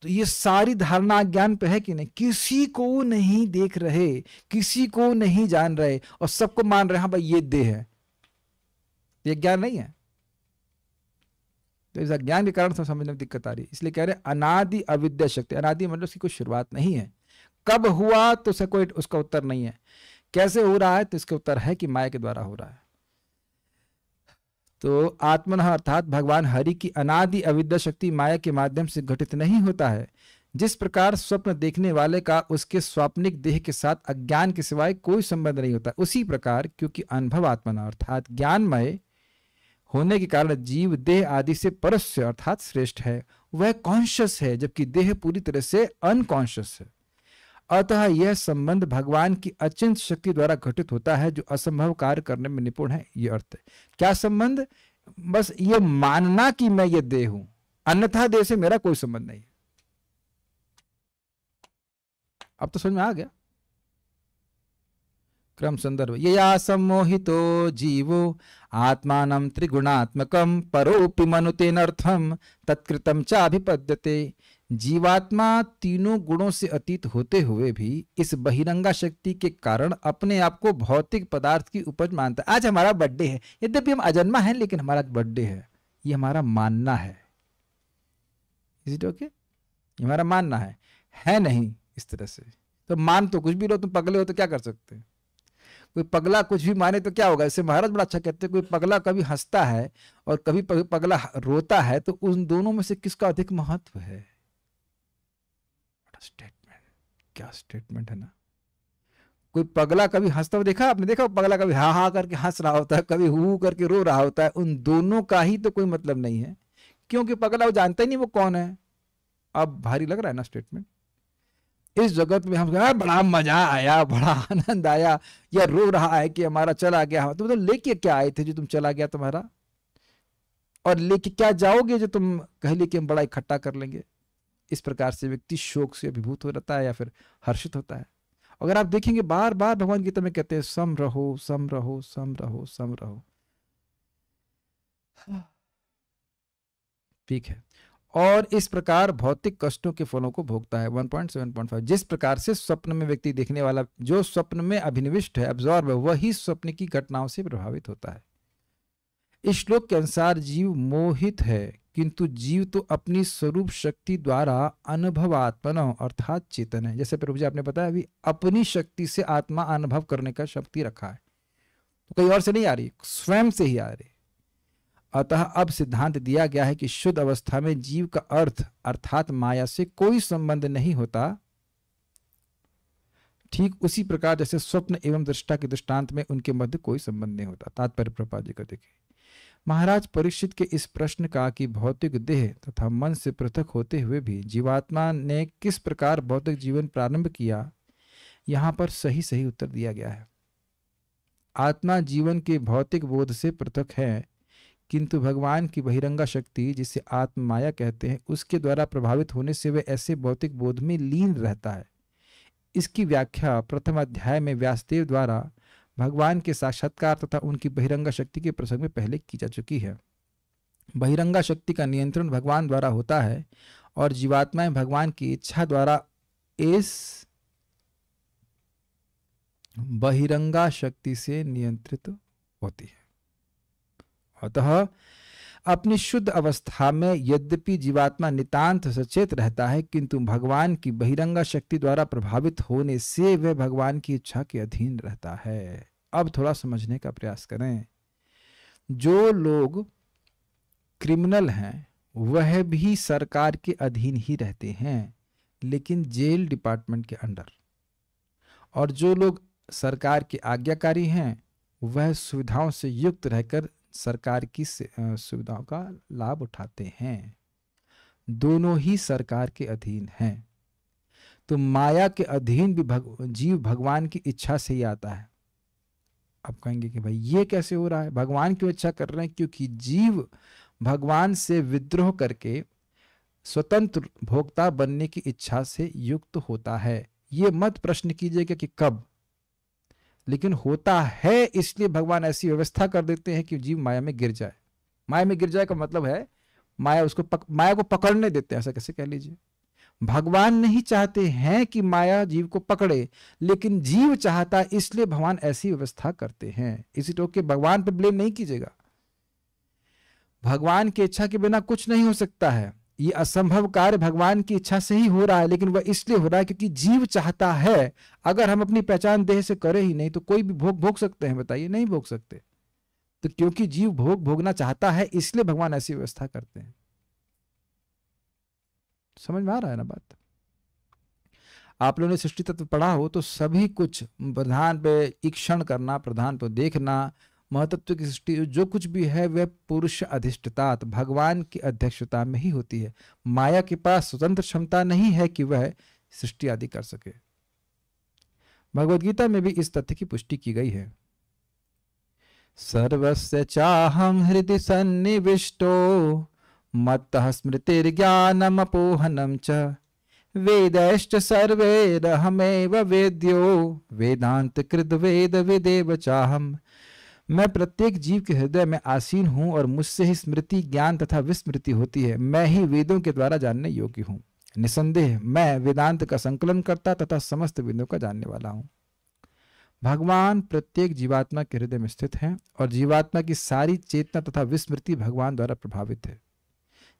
तो ये सारी धारणा ज्ञान पे है कि नहीं? किसी को नहीं देख रहे, किसी को नहीं जान रहे, और सबको मान रहे, हाँ भाई ये देह है। ये ज्ञान नहीं है। तो इस अज्ञान के कारण समझने में दिक्कत आ रही है। इसलिए कह रहे अनादि अविद्या शक्ति। अनादि मतलब उसकी कोई शुरुआत नहीं है। कब हुआ तो कोई उसका उत्तर नहीं है। कैसे हो रहा है तो इसका उत्तर है कि माया के द्वारा हो रहा है। तो आत्मनः अर्थात भगवान हरि की अनादि अविद्या शक्ति माया के माध्यम से घटित नहीं होता है। जिस प्रकार स्वप्न देखने वाले का उसके स्वाप्निक देह के साथ अज्ञान के सिवाय कोई संबंध नहीं होता, उसी प्रकार क्योंकि अनुभव आत्मना अर्थात ज्ञानमय होने के कारण जीव देह आदि से परस्य अर्थात श्रेष्ठ है, वह कॉन्शियस है, जबकि देह पूरी तरह से अनकॉन्शियस है। अतः यह संबंध भगवान की अचिंत शक्ति द्वारा घटित होता है, जो असंभव कार्य करने में निपुण है। यह अर्थ है। क्या संबंध? बस ये मानना कि मैं ये देह हूं, अन्यथा देह से मेरा कोई संबंध नहीं है। अब तो समझ में आ गया। क्रम संदर्भ। यया सम्मोहितो जीवो आत्मानं त्रिगुणात्मकं परोपि मनुतेनर्थम तत्कृतं चाभिपद्यते। जीवात्मा तीनों गुणों से अतीत होते हुए भी इस बहिरंगा शक्ति के कारण अपने आप को भौतिक पदार्थ की उपज मानता है। आज हमारा बर्थडे है, यद्यपि हम अजन्मा हैं लेकिन हमारा बर्थडे है, ये हमारा मानना है। Is it okay? ये हमारा मानना है नहीं इस तरह से। तो मान तो कुछ भी लो, तुम पगले हो तो क्या कर सकते हैं? कोई पगला कुछ भी माने तो क्या होगा? इससे महाराज बड़ा अच्छा कहते हैं, कोई पगला कभी हंसता है और कभी पगला रोता है, तो उन दोनों में से किसका अधिक महत्व है? स्टेटमेंट, क्या स्टेटमेंट है ना। कोई पगला कभी हंसता हुआ देखा आपने? देखा पगला कभी हा हा करके हंस रहा होता है, कभी हु करके रो रहा होता है। उन दोनों का ही तो कोई मतलब नहीं है, क्योंकि पगला वो जानता ही नहीं वो कौन है। अब भारी लग रहा है ना स्टेटमेंट? इस जगत में हम बड़ा मजा आया, बड़ा आनंद आया, या रो रहा है कि हमारा चला गया। तुम तो लेके क्या आए थे जो तुम चला गया तुम्हारा, और लेके क्या जाओगे जो तुम कह लिए कि हम बड़ा इकट्ठा कर लेंगे। इस प्रकार से व्यक्ति शोक से अभिभूत हो जाता है या फिर हर्षित होता है। अगर आप देखेंगे बार बार भगवान गीता में कहते हैं सम रहो, सम रहो, सम रहो, सम रहो। ठीक है। और इस प्रकार भौतिक कष्टों के फलों को भोगता है। 1.7.5 जिस प्रकार से स्वप्न में व्यक्ति देखने वाला, जो स्वप्न में अभिनिविष्ट है, अब्जॉर्ब है, वही स्वप्न की घटनाओं से प्रभावित होता है। इस श्लोक के अनुसार जीव मोहित है, किंतु जीव तो अपनी स्वरूप शक्ति द्वारा अनुभवात्मन अर्थात चेतन है। जैसे प्रभु जी आपने बताया अभी, अपनी शक्ति से आत्मा अनुभव करने का शक्ति रखा है, तो कहीं और से नहीं आ रही, स्वयं से ही आ रही। अतः अब सिद्धांत दिया गया है कि शुद्ध अवस्था में जीव का अर्थ अर्थात माया से कोई संबंध नहीं होता। ठीक उसी प्रकार जैसे स्वप्न एवं दृष्टा के दृष्टांत में उनके मध्य कोई संबंध नहीं होता। तात्पर्य प्रभुपाद जी का देखिए। महाराज परीक्षित के इस प्रश्न का कि भौतिक देह तथा मन से पृथक होते हुए भी जीवात्मा ने किस प्रकार भौतिक जीवन प्रारंभ किया, यहां पर सही सही उत्तर दिया गया है। आत्मा जीवन के भौतिक बोध से पृथक है, किंतु भगवान की बहिरंगा शक्ति जिसे आत्म माया कहते हैं, उसके द्वारा प्रभावित होने से वह ऐसे भौतिक बोध में लीन रहता है। इसकी व्याख्या प्रथम अध्याय में व्यासदेव द्वारा भगवान के साक्षात्कार तथा उनकी बहिरंगा शक्ति के प्रसंग में पहले की जा चुकी है। बहिरंगा शक्ति का नियंत्रण भगवान द्वारा होता है और जीवात्माएं भगवान की इच्छा द्वारा इस बहिरंगा शक्ति से नियंत्रित होती है। अतः अपनी शुद्ध अवस्था में यद्यपि जीवात्मा नितांत सचेत रहता है, किंतु भगवान की बहिरंगा शक्ति द्वारा प्रभावित होने से वह भगवान की इच्छा के अधीन रहता है। अब थोड़ा समझने का प्रयास करें। जो लोग क्रिमिनल हैं वह भी सरकार के अधीन ही रहते हैं, लेकिन जेल डिपार्टमेंट के अंडर। और जो लोग सरकार के आज्ञाकारी हैं वह सुविधाओं से युक्त रहकर सरकार की सुविधाओं का लाभ उठाते हैं। दोनों ही सरकार के अधीन हैं। तो माया के अधीन भी जीव भगवान की इच्छा से ही आता है। अब कहेंगे कि भाई ये कैसे हो रहा है? भगवान क्यों इच्छा कर रहे हैं? क्योंकि जीव भगवान से विद्रोह करके स्वतंत्र भोक्ता बनने की इच्छा से युक्त होता है। ये मत प्रश्न कीजिएगा कि कब, लेकिन होता है। इसलिए भगवान ऐसी व्यवस्था कर देते हैं कि जीव माया में गिर जाए। माया में गिर जाए का मतलब है माया को पकड़ने देते हैं, ऐसा कैसे कह लीजिए। भगवान नहीं चाहते हैं कि माया जीव को पकड़े, लेकिन जीव चाहता है, इसलिए भगवान ऐसी व्यवस्था करते हैं। इसी टोक के भगवान पर ब्लेम नहीं कीजिएगा। भगवान की इच्छा के बिना कुछ नहीं हो सकता है। ये असंभव कार्य भगवान की इच्छा से ही हो रहा है, लेकिन वह इसलिए हो रहा है क्योंकि जीव चाहता है। अगर हम अपनी पहचान देह से करें ही नहीं तो कोई भी भोग सकते हैं? बताइए, नहीं भोग सकते। तो क्योंकि जीव भोगना चाहता है, इसलिए भगवान ऐसी व्यवस्था करते हैं। समझ में आ रहा है ना बात? आप लोगों ने सृष्टि तत्व पढ़ा हो तो सभी कुछ प्रधान पे ईक्षण करना, प्रधान पे देखना, महतत्व की सृष्टि जो कुछ भी है वह पुरुष अधिष्ठितात भगवान की अध्यक्षता में ही होती है। माया के पास स्वतंत्र क्षमता नहीं है कि वह सृष्टि आदि कर सके। भगवद गीता में भी इस तथ्य की पुष्टि की गई है। सर्वस्य चाहं हृदि सन्निविष्टो मत्तः स्मृतिर्ज्ञानमपोहनं च वेदैश्च सर्वैरहमेव वेद्यो वेदांत कृत वेद वेदेव चाहम। मैं प्रत्येक जीव के हृदय में आसीन हूं और मुझसे ही स्मृति, ज्ञान तथा विस्मृति होती है। मैं ही वेदों के द्वारा जानने योग्य हूं। निसंदेह मैं वेदांत का संकलन करता तथा समस्त वेदों का जानने वाला हूं। भगवान प्रत्येक जीवात्मा के हृदय में स्थित हैं और जीवात्मा की सारी चेतना तथा विस्मृति भगवान द्वारा प्रभावित है।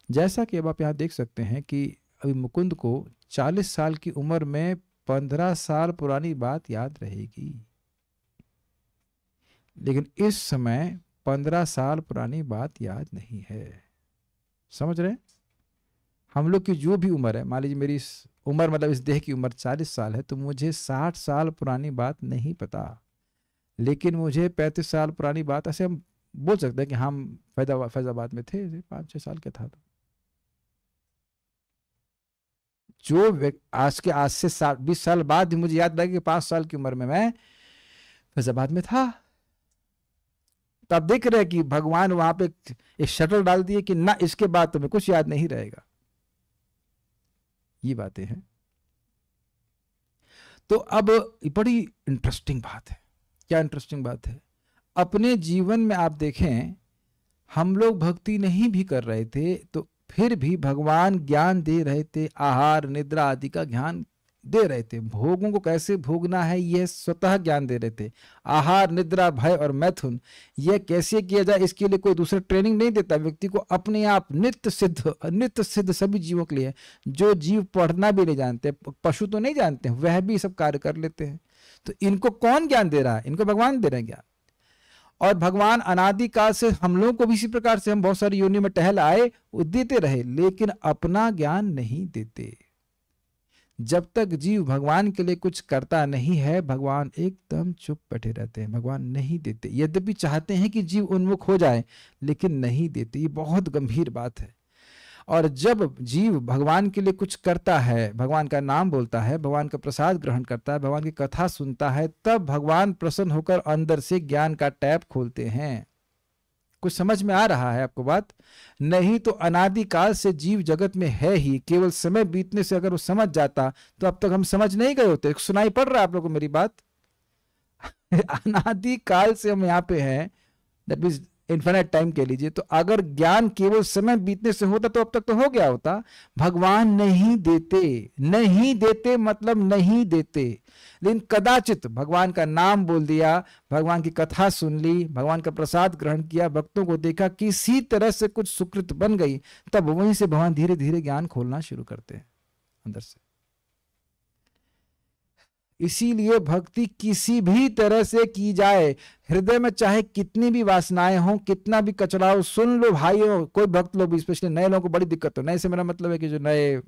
जैसा कि अब आप यहाँ देख सकते हैं कि अभी मुकुंद को 40 साल की उम्र में 15 साल पुरानी बात याद रहेगी, लेकिन इस समय 15 साल पुरानी बात याद नहीं है। समझ रहे हैं? हम लोग की जो भी उम्र है, मान लीजिए मेरी इस उम्र मतलब इस देह की उम्र 40 साल है, तो मुझे 60 साल पुरानी बात नहीं पता, लेकिन मुझे 35 साल पुरानी बात, ऐसे हम बोल सकते हैं कि हम फैजाबाद में थे 5-6 साल का था। तो जो आज से 20 साल बाद भी मुझे याद रहेगा कि 5 साल की उम्र में मैं फैजाबाद में था। तो आप देख रहे हैं कि भगवान वहां पे एक शटल डाल दिए कि ना इसके बाद तुम्हें कुछ याद नहीं रहेगा। ये बातें हैं। तो अब बड़ी इंटरेस्टिंग बात है। क्या इंटरेस्टिंग बात है? अपने जीवन में आप देखें, हम लोग भक्ति नहीं भी कर रहे थे तो फिर भी भगवान ज्ञान दे रहे थे, आहार निद्रा आदि का ज्ञान दे रहे थे। भोगों को कैसे भोगना है यह स्वतः ज्ञान दे रहे थे। आहार निद्रा भय और मैथुन यह कैसे किया जाए इसके लिए कोई दूसरा ट्रेनिंग नहीं देता व्यक्ति को। अपने आप नित्य सिद्ध सभी जीवों के लिए, जो जीव पढ़ना भी नहीं जानते, पशु तो नहीं जानते, वह भी सब कार्य कर लेते हैं। तो इनको कौन ज्ञान दे रहा है? इनको भगवान दे रहे हैं ज्ञान। और भगवान अनादिकाल से हम लोगों को भी इसी प्रकार से, हम बहुत सारी योनि में टहल आए, वो देते रहे, लेकिन अपना ज्ञान नहीं देते। जब तक जीव भगवान के लिए कुछ करता नहीं है, भगवान एकदम चुप बैठे रहते हैं, भगवान नहीं देते। यद्यपि चाहते हैं कि जीव उन्मुख हो जाए, लेकिन नहीं देते। ये बहुत गंभीर बात है। और जब जीव भगवान के लिए कुछ करता है, भगवान का नाम बोलता है, भगवान का प्रसाद ग्रहण करता है, भगवान की कथा सुनता है, तब भगवान प्रसन्न होकर अंदर से ज्ञान का टैप खोलते हैं। कुछ समझ में आ रहा है आपको बात? नहीं तो अनादिकाल से जीव जगत में है ही, केवल समय बीतने से अगर वो समझ जाता तो अब तक हम समझ नहीं गए होते। सुनाई पड़ रहा है आप लोगों को मेरी बात? अनादिकाल से हम यहाँ पे हैं, दैट मींस इन्फिनिट टाइम के लीजिए। तो अगर ज्ञान केवल समय बीतने से होता तो अब तक तो हो गया होता। भगवान नहीं देते, नहीं देते मतलब नहीं देते। लेकिन कदाचित भगवान का नाम बोल दिया, भगवान की कथा सुन ली, भगवान का प्रसाद ग्रहण किया, भक्तों को देखा, किसी तरह से कुछ सुकृत बन गई, तब वहीं से भगवान धीरे धीरे ज्ञान खोलना शुरू करते हैं अंदर से। इसीलिए भक्ति किसी भी तरह से की जाए, हृदय में चाहे कितनी भी वासनाएं हो, कितना भी कचरा हो, सुन लो भाइयों। कोई भक्त लोग भी, स्पेशली नए लोगों को बड़ी दिक्कत हो। नए से मेरा मतलब है कि जो नए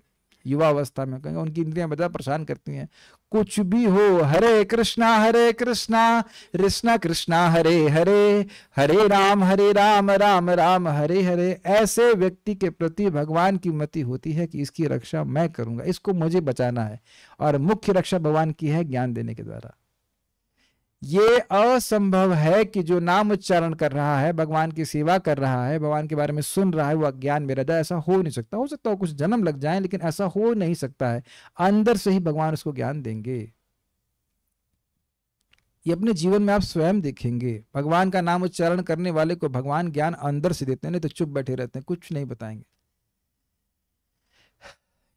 युवा अवस्था में कहेंगे, उनकी इंद्रियां बड़ा परेशान करती हैं। कुछ भी हो, हरे कृष्णा कृष्णा कृष्णा हरे हरे, हरे राम राम राम हरे हरे। ऐसे व्यक्ति के प्रति भगवान की मति होती है कि इसकी रक्षा मैं करूंगा, इसको मुझे बचाना है। और मुख्य रक्षा भगवान की है ज्ञान देने के द्वारा। ये असंभव है कि जो नाम उच्चारण कर रहा है, भगवान की सेवा कर रहा है, भगवान के बारे में सुन रहा है, वो अज्ञान में रह जाए। ऐसा हो नहीं सकता। हो सकता है कुछ जन्म लग जाए, लेकिन ऐसा हो नहीं सकता है। अंदर से ही भगवान उसको ज्ञान देंगे। ये अपने जीवन में आप स्वयं देखेंगे। भगवान का नाम उच्चारण करने वाले को भगवान ज्ञान अंदर से देते हैं, नहीं तो चुप बैठे रहते हैं, कुछ नहीं बताएंगे।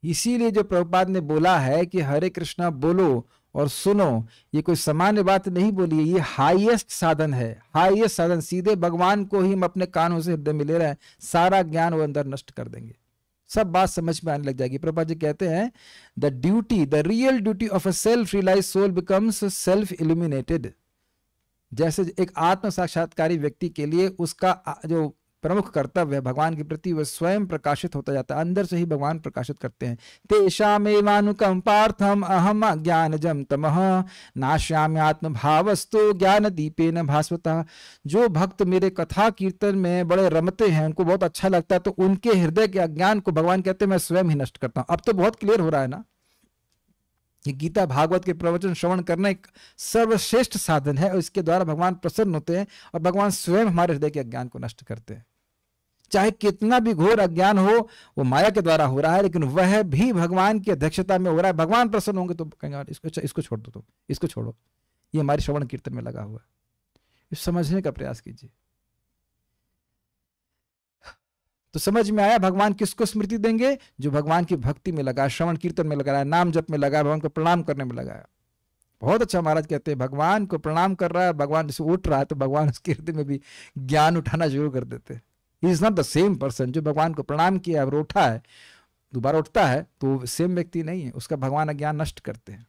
इसीलिए जो प्रभुपाद ने बोला है कि हरे कृष्णा बोलो और सुनो, ये कोई सामान्य बात नहीं बोली है, ये हाईएस्ट साधन है। हाईएस्ट साधन, सीधे भगवान को ही हम अपने कानों से हृदय में ले रहे हैं, सारा ज्ञान वो अंदर नष्ट कर देंगे। सब बात समझ में आने लग जाएगी। प्रभुपाद जी कहते हैं, the real duty of a self realize soul becomes self illuminated. जैसे एक आत्म साक्षात्कारी व्यक्ति के लिए उसका जो प्रमुख कर्तव्य है भगवान के प्रति, वह स्वयं प्रकाशित होता जाता है। अंदर से ही भगवान प्रकाशित करते हैं। तेषामेवानुकंपार्थम अहम ज्ञानजं तमः नाश्यामि आत्मभावस्तु ज्ञान दीपेन भास्वतः। जो भक्त मेरे कथा कीर्तन में बड़े रमते हैं, उनको बहुत अच्छा लगता है, तो उनके हृदय के अज्ञान को भगवान कहते हैं मैं स्वयं ही नष्ट करता हूं। अब तो बहुत क्लियर हो रहा है ना, ये गीता भागवत के प्रवचन श्रवण करना एक सर्वश्रेष्ठ साधन है, और इसके द्वारा भगवान प्रसन्न होते हैं और भगवान स्वयं हमारे हृदय के अज्ञान को नष्ट करते हैं। चाहे कितना भी घोर अज्ञान हो, वो माया के द्वारा हो रहा है, लेकिन वह भी भगवान की अध्यक्षता में हो रहा है। भगवान प्रसन्न होंगे तो कहेंगे "यार, इसको छोड़ दो, तुम इसको छोड़ो, ये हमारे श्रवण कीर्तन में लगा हुआ है"। इस समझने का प्रयास कीजिए। तो समझ में आया भगवान किसको स्मृति देंगे? जो भगवान की भक्ति में लगा, श्रवण कीर्तन में लगा है, नाम जप में लगा है, भगवान को प्रणाम करने में लगा है। बहुत अच्छा महाराज कहते हैं, भगवान को प्रणाम कर रहा है, भगवान जैसे उठ रहा है तो भगवान उसके हृदय में भी ज्ञान उठाना शुरू कर देते हैं। He is not the same person. जो भगवान को प्रणाम किया और उठा है, दोबारा उठता है, तो सेम व्यक्ति नहीं है, उसका भगवान अज्ञान नष्ट करते हैं।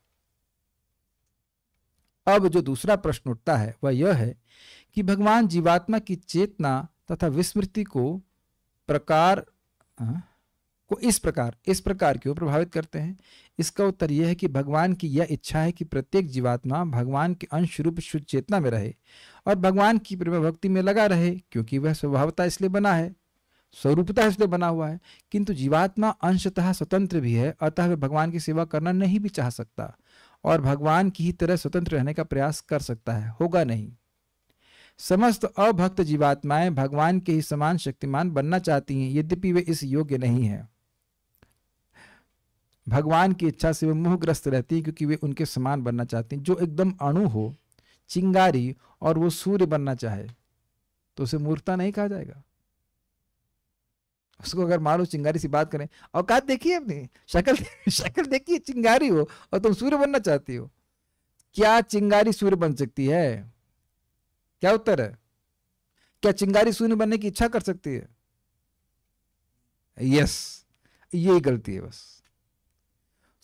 अब जो दूसरा प्रश्न उठता है वह यह है कि भगवान जीवात्मा की चेतना तथा विस्मृति को इस प्रकार क्यों प्रभावित करते हैं? इसका उत्तर यह है कि भगवान की यह इच्छा है कि प्रत्येक जीवात्मा भगवान के अंश रूप शुद्ध चेतना में रहे और भगवान की प्रेम भक्ति में लगा रहे, क्योंकि वह स्वभावता इसलिए बना है, स्वरूपता इसलिए बना हुआ है। किंतु जीवात्मा अंशतः स्वतंत्र भी है, अतः वह भगवान की सेवा करना नहीं भी चाह सकता और भगवान की ही तरह स्वतंत्र रहने का प्रयास कर सकता है, होगा नहीं। समस्त अभक्त जीवात्माएं भगवान के ही समान शक्तिमान बनना चाहती हैं, यद्यपि वे इस योग्य नहीं है। भगवान की इच्छा से वे मोहग्रस्त रहती हैं, क्योंकि वे उनके समान बनना चाहती हैं। जो एकदम अणु हो, चिंगारी, और वो सूर्य बनना चाहे तो उसे मूर्खता नहीं कहा जाएगा। उसको अगर मानो चिंगारी सी बात करें, औकात देखिए अपनी, शक्ल देखिए, चिंगारी हो और तुम सूर्य बनना चाहती हो, क्या चिंगारी सूर्य बन सकती है? क्या उत्तर है? क्या चिंगारी सूर्य बनने की इच्छा कर सकती है? यस, यही गलती है बस।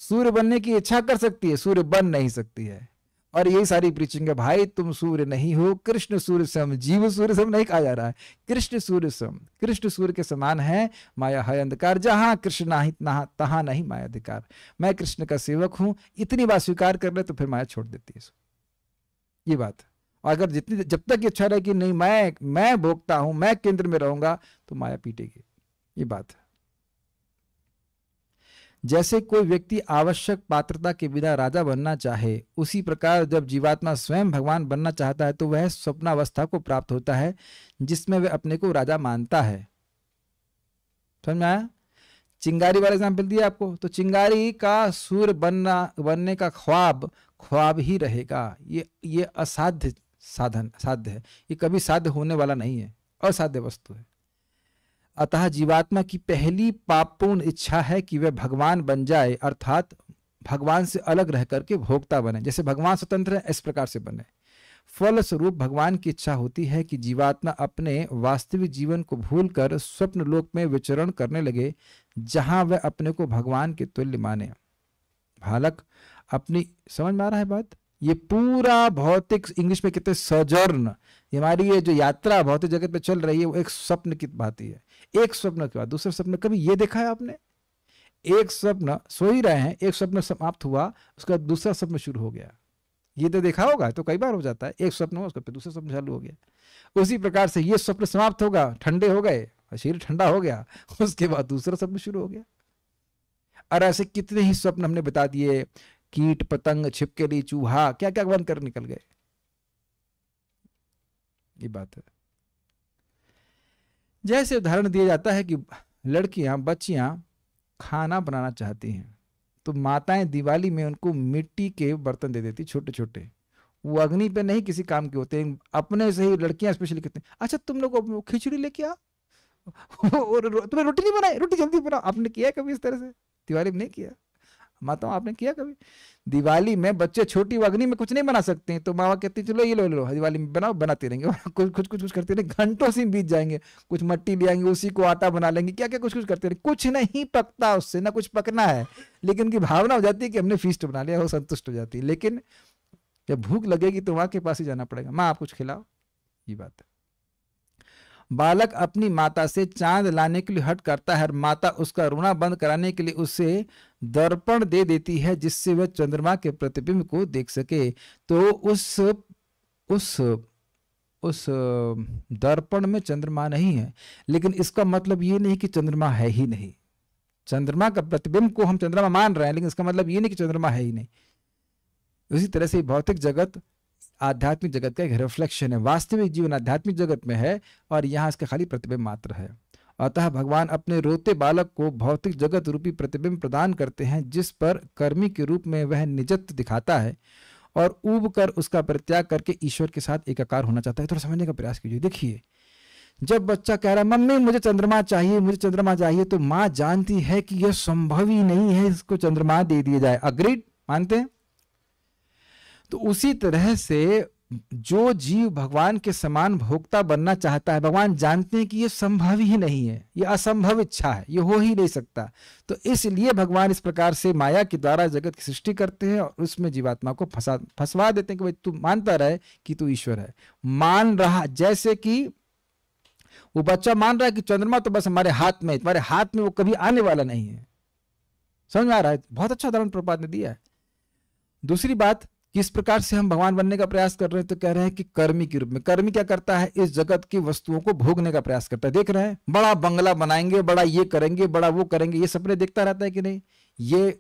सूर्य बनने की इच्छा कर सकती है, सूर्य बन नहीं सकती है। और यही सारी प्रीचिंग है, भाई तुम सूर्य नहीं हो, कृष्ण सूर्य सम। जीव सूर्य सम नहीं कहा जा रहा है, कृष्ण सूर्य सम। कृष्ण सूर्य के समान है, माया है अंधकार, जहां कृष्ण नहीं तहां नहीं माया अधिकार। मैं कृष्ण का सेवक हूं, इतनी बात स्वीकार कर ले तो फिर माया छोड़ देती है। ये बात। और अगर जब तक इच्छा रहे कि नहीं मैं भोगता हूं, मैं केंद्र में रहूंगा, तो माया पीटेगी। ये बात है। जैसे कोई व्यक्ति आवश्यक पात्रता के बिना राजा बनना चाहे, उसी प्रकार जब जीवात्मा स्वयं भगवान बनना चाहता है तो वह स्वप्नावस्था को प्राप्त होता है, जिसमें वह अपने को राजा मानता है। समझ में आया? चिंगारी वाला एग्जाम्पल दिया आपको, तो चिंगारी का सूर्य बनने का ख्वाब ही रहेगा। ये असाध्य साध्य है, ये कभी साध्य होने वाला नहीं है, असाध्य वस्तु है। अतः जीवात्मा की पहली पापपूर्ण इच्छा है कि वह भगवान बन जाए, अर्थात भगवान से अलग रह करके भोक्ता बने। जैसे भगवान स्वतंत्र है, इस प्रकार से बने। फलस्वरूप भगवान की इच्छा होती है कि जीवात्मा अपने वास्तविक जीवन को भूलकर स्वप्न लोक में विचरण करने लगे, जहां वह अपने को भगवान के तुल्य माने। बालक अपनी, समझ में आ रहा है बात? ये पूरा भौतिक, इंग्लिश में कहते हैं सजर्न, हमारी ये जो यात्रा भौतिक जगत पे चल रही है, वो एक स्वप्न की बात ही है। एक स्वप्न के बाद दूसरा स्वप्न। कभी ये देखा है आपने? एक स्वप्न, सो ही रहे हैं, एक स्वप्न समाप्त हुआ, उसका दूसरा स्वप्न शुरू हो गया। ये तो देखा होगा, तो कई बार हो जाता है, एक स्वप्न हुआ, उसका फिर दूसरा स्वप्न चालू हो गया। उसी प्रकार से ये स्वप्न समाप्त होगा, ठंडे हो गए, शरीर ठंडा हो गया, उसके बाद दूसरा स्वप्न शुरू हो गया। और ऐसे कितने ही स्वप्न हमने बता दिए, कीट पतंग छिपकली चूहा, क्या क्या बन कर निकल गए। ये बात है। जैसे उदाहरण दिया जाता है कि लड़कियां, बच्चियां खाना बनाना चाहती हैं, तो माताएं दिवाली में उनको मिट्टी के बर्तन दे देती, छोटे छोटे। वो अग्नि पे नहीं किसी काम के होते, अपने से ही लड़कियां स्पेशली कहती हैं, अच्छा तुम लोग खिचड़ी लेके आओ, तुम्हें रोटी नहीं बनाई, रोटी जल्दी बनाओ। आपने किया कभी इस तरह से? दिवाली में नहीं किया? माताओं आपने किया कभी? दिवाली में बच्चे छोटी अग्नि में कुछ नहीं बना सकते हैं, तो माँ कहती चलो ये लो दिवाली में बनाओ, बनाते रहेंगे, कुछ करते रहेंगे, घंटों से बीत जाएंगे। कुछ मट्टी ले आएंगे, उसी को आटा बना लेंगे, क्या क्या कुछ करते रहेंगे, कुछ नहीं पकता उससे, ना कुछ पकना है, लेकिन उनकी भावना हो जाती है कि हमने फीस्ट बना लिया, वो संतुष्ट हो जाती है। लेकिन जब भूख लगेगी तो माँ के पास ही जाना पड़ेगा, माँ आप कुछ खिलाओ। ये बात है। बालक अपनी माता से चांद लाने के लिए हट करता है और माता उसका रोना बंद कराने के लिए उसे दर्पण दे देती है, जिससे वह चंद्रमा के प्रतिबिंब को देख सके। तो उस दर्पण में चंद्रमा नहीं है, लेकिन इसका मतलब ये नहीं कि चंद्रमा है ही नहीं। चंद्रमा का प्रतिबिंब को हम चंद्रमा मान रहे हैं, लेकिन इसका मतलब ये नहीं कि चंद्रमा है ही नहीं। उसी तरह से भौतिक जगत आध्यात्मिक जगत का एक रिफ्लेक्शन है। वास्तविक जीवन आध्यात्मिक जगत में है और यहाँ इसका खाली प्रतिबिंब मात्र है। अतः भगवान अपने रोते बालक को भौतिक जगत रूपी प्रतिबिंब प्रदान करते हैं, जिस पर कर्मी के रूप में वह निजत्व दिखाता है और ऊब कर उसका परित्याग करके ईश्वर के साथ एकाकार होना चाहता है। थोड़ा समझने का प्रयास कीजिए। देखिए, जब बच्चा कह रहा है मम्मी मुझे चंद्रमा चाहिए, मुझे चंद्रमा चाहिए, तो माँ जानती है कि यह संभव ही नहीं है इसको चंद्रमा दे दिया जाए। अग्रीड, मानते हैं? तो उसी तरह से जो जीव भगवान के समान भोक्ता बनना चाहता है, भगवान जानते हैं कि यह संभव ही नहीं है, यह असंभव इच्छा है, यह हो ही नहीं सकता। तो इसलिए भगवान इस प्रकार से माया के द्वारा जगत की सृष्टि करते हैं और उसमें जीवात्मा को फंसवा देते हैं कि भाई तू मानता रहे कि तू ईश्वर है। मान रहा, जैसे कि वो बच्चा मान रहा है कि चंद्रमा तो बस हमारे हाथ में, तुम्हारे हाथ में वो कभी आने वाला नहीं है। समझ में आ रहा है? बहुत अच्छा उदाहरण प्रभुपाद ने दिया है। दूसरी बात, किस प्रकार से हम भगवान बनने का प्रयास कर रहे हैं, तो कह रहे हैं कि कर्मी के रूप में। कर्मी क्या करता है? इस जगत की वस्तुओं को भोगने का प्रयास करता है। देख रहे हैं, बड़ा बंगला बनाएंगे, बड़ा ये करेंगे, बड़ा वो करेंगे, ये सपने देखता रहता है कि नहीं? ये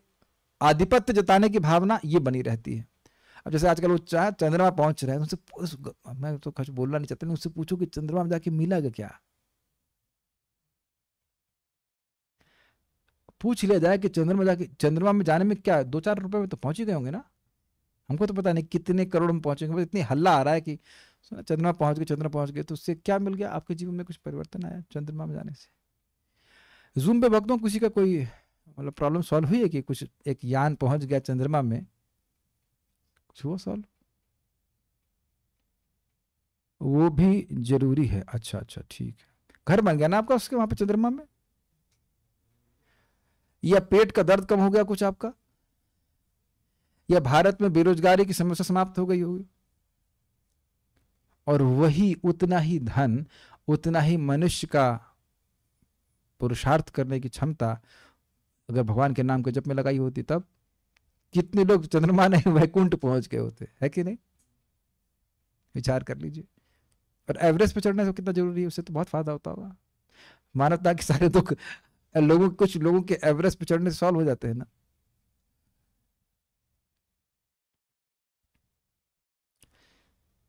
आधिपत्य जताने की भावना ये बनी रहती है। अब जैसे आजकल वो चंद्रमा पहुंच रहे हैं, उनसे मैं तो कुछ बोलना नहीं चाहता, उससे पूछो कि चंद्रमा में जाके मिला क्या? पूछ लिया जाए कि चंद्रमा में जाने में क्या 2-4 रुपए में तो पहुंच ही गए होंगे ना। हमको तो पता नहीं कितने करोड़ में पहुंचेंगे, बस इतनी हल्ला आ रहा है कि चंद्रमा पहुंच गए, तो उससे क्या मिल गया? आपके जीवन में कुछ परिवर्तन आया चंद्रमा में जाने से? जूम पे भक्तों किसी का कोई मतलब प्रॉब्लम सॉल्व हुई है कि कुछ एक यान पहुंच गया चंद्रमा में, कुछ हुआ सॉल्व? वो भी जरूरी है। अच्छा, ठीक है। घर बन गया ना आपका उसके वहां पे चंद्रमा में? या पेट का दर्द कम हो गया कुछ आपका? या भारत में बेरोजगारी की समस्या समाप्त हो गई होगी? और वही उतना ही धन, उतना ही मनुष्य का पुरुषार्थ करने की क्षमता अगर भगवान के नाम के जप में लगाई होती, तब कितने लोग चंद्रमा नहीं वैकुंठ पहुंच गए होते, है कि नहीं? विचार कर लीजिए। और एवरेस्ट पे चढ़ने से कितना जरूरी है, उससे तो बहुत फायदा होता होगा। मानवता के सारे दुख कुछ लोगों के एवरेस्ट पे चढ़ने से सॉल्व हो जाते हैं ना।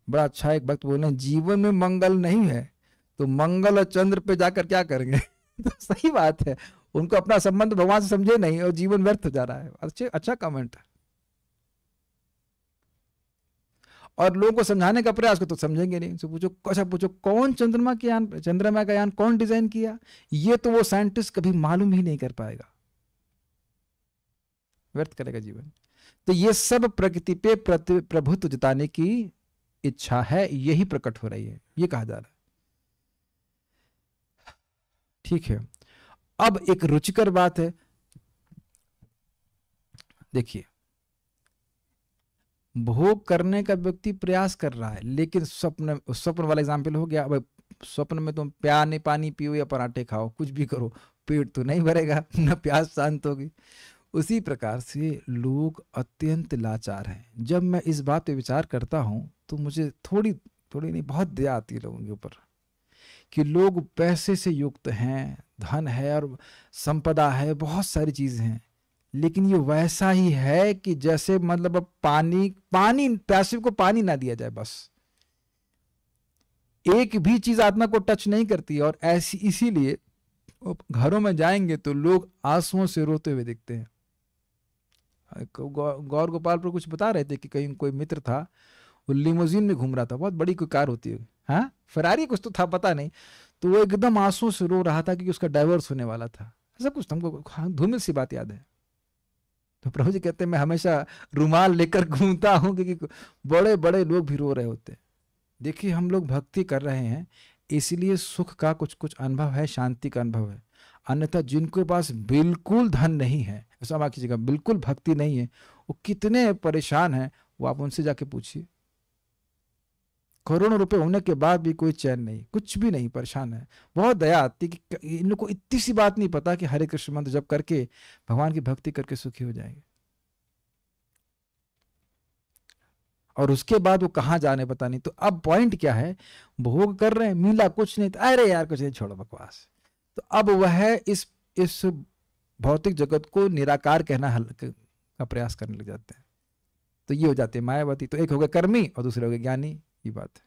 बड़ा अच्छा एक वक्त बोले, जीवन में मंगल नहीं है तो मंगल और चंद्र पे जाकर क्या करेंगे? तो सही बात है, उनको अपना संबंध भगवान से समझे नहीं और जीवन व्यर्थ हो जा रहा है। अच्छा कमेंट है। और लोगों को समझाने का प्रयास को तो समझेंगे नहीं। तो पूछो कौन चंद्रमा का यान कौन डिजाइन किया? ये तो वो साइंटिस्ट कभी मालूम ही नहीं कर पाएगा, व्यर्थ करेगा जीवन। तो ये सब प्रकृति पे प्रभुत्व जताने की इच्छा है, यही प्रकट हो रही है, ये कहा जा रहा है। ठीक है। अब एक रुचिकर बात है, देखिए, भोग करने का व्यक्ति प्रयास कर रहा है, लेकिन स्वप्न वाला एग्जाम्पल हो गया। अब स्वप्न में तुम पानी पियो या पराठे खाओ, कुछ भी करो, पेट तो नहीं भरेगा, न प्यास शांत होगी। उसी प्रकार से लोग अत्यंत लाचार हैं। जब मैं इस बात पे विचार करता हूं तो मुझे थोड़ी नहीं बहुत दया आती है लोगों के ऊपर, कि लोग पैसे से युक्त हैं, धन है और संपदा है, बहुत सारी चीजें हैं, लेकिन ये वैसा ही है कि जैसे मतलब अब पानी प्यासे को पानी ना दिया जाए, बस एक भी चीज आत्मा को टच नहीं करती। और इसीलिए घरों में जाएंगे तो लोग आंसुओं से रोते हुए दिखते हैं। गौर गोपाल पर कुछ बता रहे थे कि कहीं कोई मित्र था, वो लिमोजिन में घूम रहा था, बहुत बड़ी कोई कार होती है, हाँ फरारी कुछ तो था पता नहीं, तो वो एकदम आंसुओं से रो रहा था क्योंकि उसका डाइवोर्स होने वाला था। ऐसा कुछ हमको धूमिल सी बात याद है। तो प्रभु जी कहते हैं मैं हमेशा रुमाल लेकर घूमता हूं क्योंकि बड़े बड़े लोग भी रो रहे होते। देखिए, हम लोग भक्ति कर रहे हैं इसलिए सुख का कुछ अनुभव है, शांति का अनुभव है। अन्यथा जिनके पास बिल्कुल धन नहीं है, ऐसा माफ कीजिएगा, बिल्कुल भक्ति नहीं है, वो कितने परेशान हैं, वो आप उनसे जाके पूछिए। करोड़ों रुपए होने के बाद भी कोई चैन नहीं, कुछ भी नहीं, परेशान है। बहुत दया आती कि इन लोगों को इतनी सी बात नहीं पता कि हरे कृष्ण मंत्र जप करके भगवान की भक्ति करके सुखी हो जाएंगे, और उसके बाद वो कहाँ जाने पता नहीं। तो अब पॉइंट क्या है, भोग कर रहे हैं, मिला कुछ नहीं, तो अरे यार कुछ नहीं, छोड़ो बकवास। तो अब वह इस भौतिक जगत को निराकार कहना का प्रयास करने लग जाते हैं। तो ये हो जाते हैं मायावती। तो एक हो गया कर्मी और दूसरे हो गए ज्ञानी, ये बात है।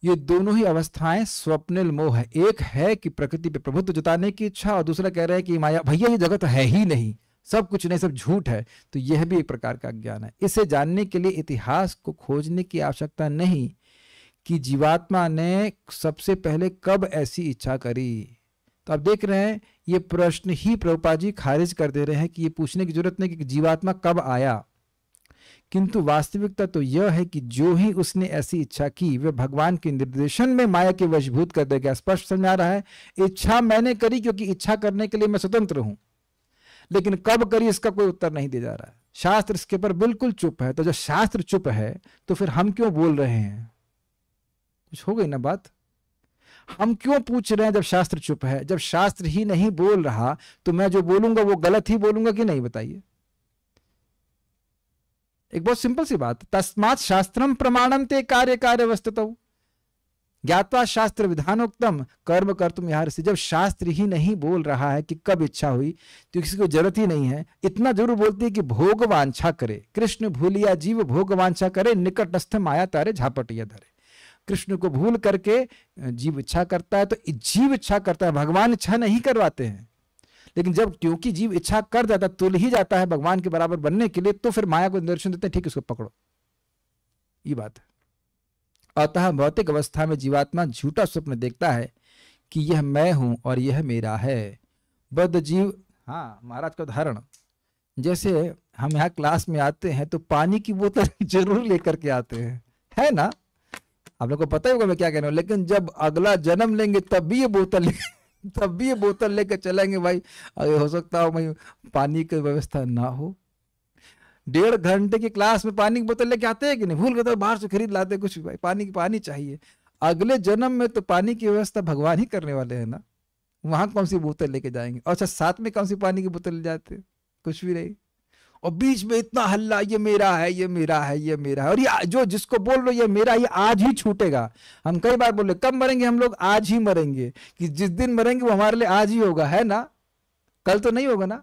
ये दोनों ही अवस्थाएं स्वप्निल मोह है। एक है कि प्रकृति पे प्रभुत्व जताने की इच्छा, और दूसरा कह रहे हैं कि माया भैया ये जगत है ही नहीं, सब कुछ नहीं, सब झूठ है। तो यह भी एक प्रकार का ज्ञान है। इसे जानने के लिए इतिहास को खोजने की आवश्यकता नहीं कि जीवात्मा ने सबसे पहले कब ऐसी इच्छा करी। तो आप देख रहे हैं ये प्रश्न ही प्रभुपाद जी खारिज कर दे रहे हैं कि ये पूछने की जरूरत नहीं कि जीवात्मा कब आया, किंतु वास्तविकता तो यह है कि जो ही उसने ऐसी इच्छा की वह भगवान के निर्देशन में माया के वशीभूत कर देगा। स्पष्ट समझ आ रहा है। इच्छा मैंने करी क्योंकि इच्छा करने के लिए मैं स्वतंत्र हूं, लेकिन कब करी इसका कोई उत्तर नहीं दिया जा रहा है। शास्त्र इसके ऊपर बिल्कुल चुप है। तो जब शास्त्र चुप है तो फिर हम क्यों बोल रहे हैं? कुछ हो गई ना बात। हम क्यों पूछ रहे हैं जब शास्त्र चुप है? जब शास्त्र ही नहीं बोल रहा तो मैं जो बोलूंगा वो गलत ही बोलूंगा कि नहीं, बताइए। एक बहुत सिंपल सी बात, तस्मात् शास्त्रम प्रमाणम ते कार्य कार्य वस्तुतौ ज्ञात्वा शास्त्र विधानोक्तम कर्म कर्तुम यार्हसि। जब शास्त्र ही नहीं बोल रहा है कि कब इच्छा हुई तो किसी को जरूरत ही नहीं है। इतना जरूर बोलती है कि भोग वांछा करे, कृष्ण भूलिया जीव भोग वांछा करे, निकटस्थ माया तारे झापटिया धरे। कृष्ण को भूल करके जीव इच्छा करता है, तो जीव इच्छा करता है, भगवान इच्छा नहीं करवाते हैं। लेकिन जब क्योंकि जीव इच्छा कर जाता, तुल ही जाता है भगवान के बराबर बनने के लिए, तो फिर माया को निर्देशन देते हैं, ठीक इसको पकड़ो। ये बात है। अतः भौतिक अवस्था में जीवात्मा झूठा स्वप्न देखता है कि यह मैं हूं और यह मेरा है। बद्ध जीव, हाँ महाराज का उदाहरण, जैसे हम यहाँ क्लास में आते हैं तो पानी की बोतल जरूर लेकर के आते हैं, है ना? आप लोग को पता ही होगा मैं क्या कह रहा हूँ। लेकिन जब अगला जन्म लेंगे तब भी ये बोतल लेकर चलेंगे भाई। अरे हो सकता हो भाई पानी की व्यवस्था ना हो। 1.5 घंटे की क्लास में पानी की बोतल लेके आते हैं कि नहीं? भूल गए तो बाहर से खरीद लाते कुछ भी, भाई पानी चाहिए। अगले जन्म में तो पानी की व्यवस्था भगवान ही करने वाले हैं ना, वहां कौन सी बोतल लेके जाएंगे? और अच्छा साथ में कौन सी पानी की बोतल ले जाते? कुछ भी नहीं। और बीच में इतना हल्ला, ये मेरा है, ये मेरा है, ये मेरा है। और ये जो जिसको बोल रहे ये मेरा, ये आज ही छूटेगा। हम कई बार बोले कब मरेंगे हम लोग? आज ही मरेंगे। कि जिस दिन मरेंगे वो हमारे लिए आज ही होगा, है ना? कल तो नहीं होगा ना।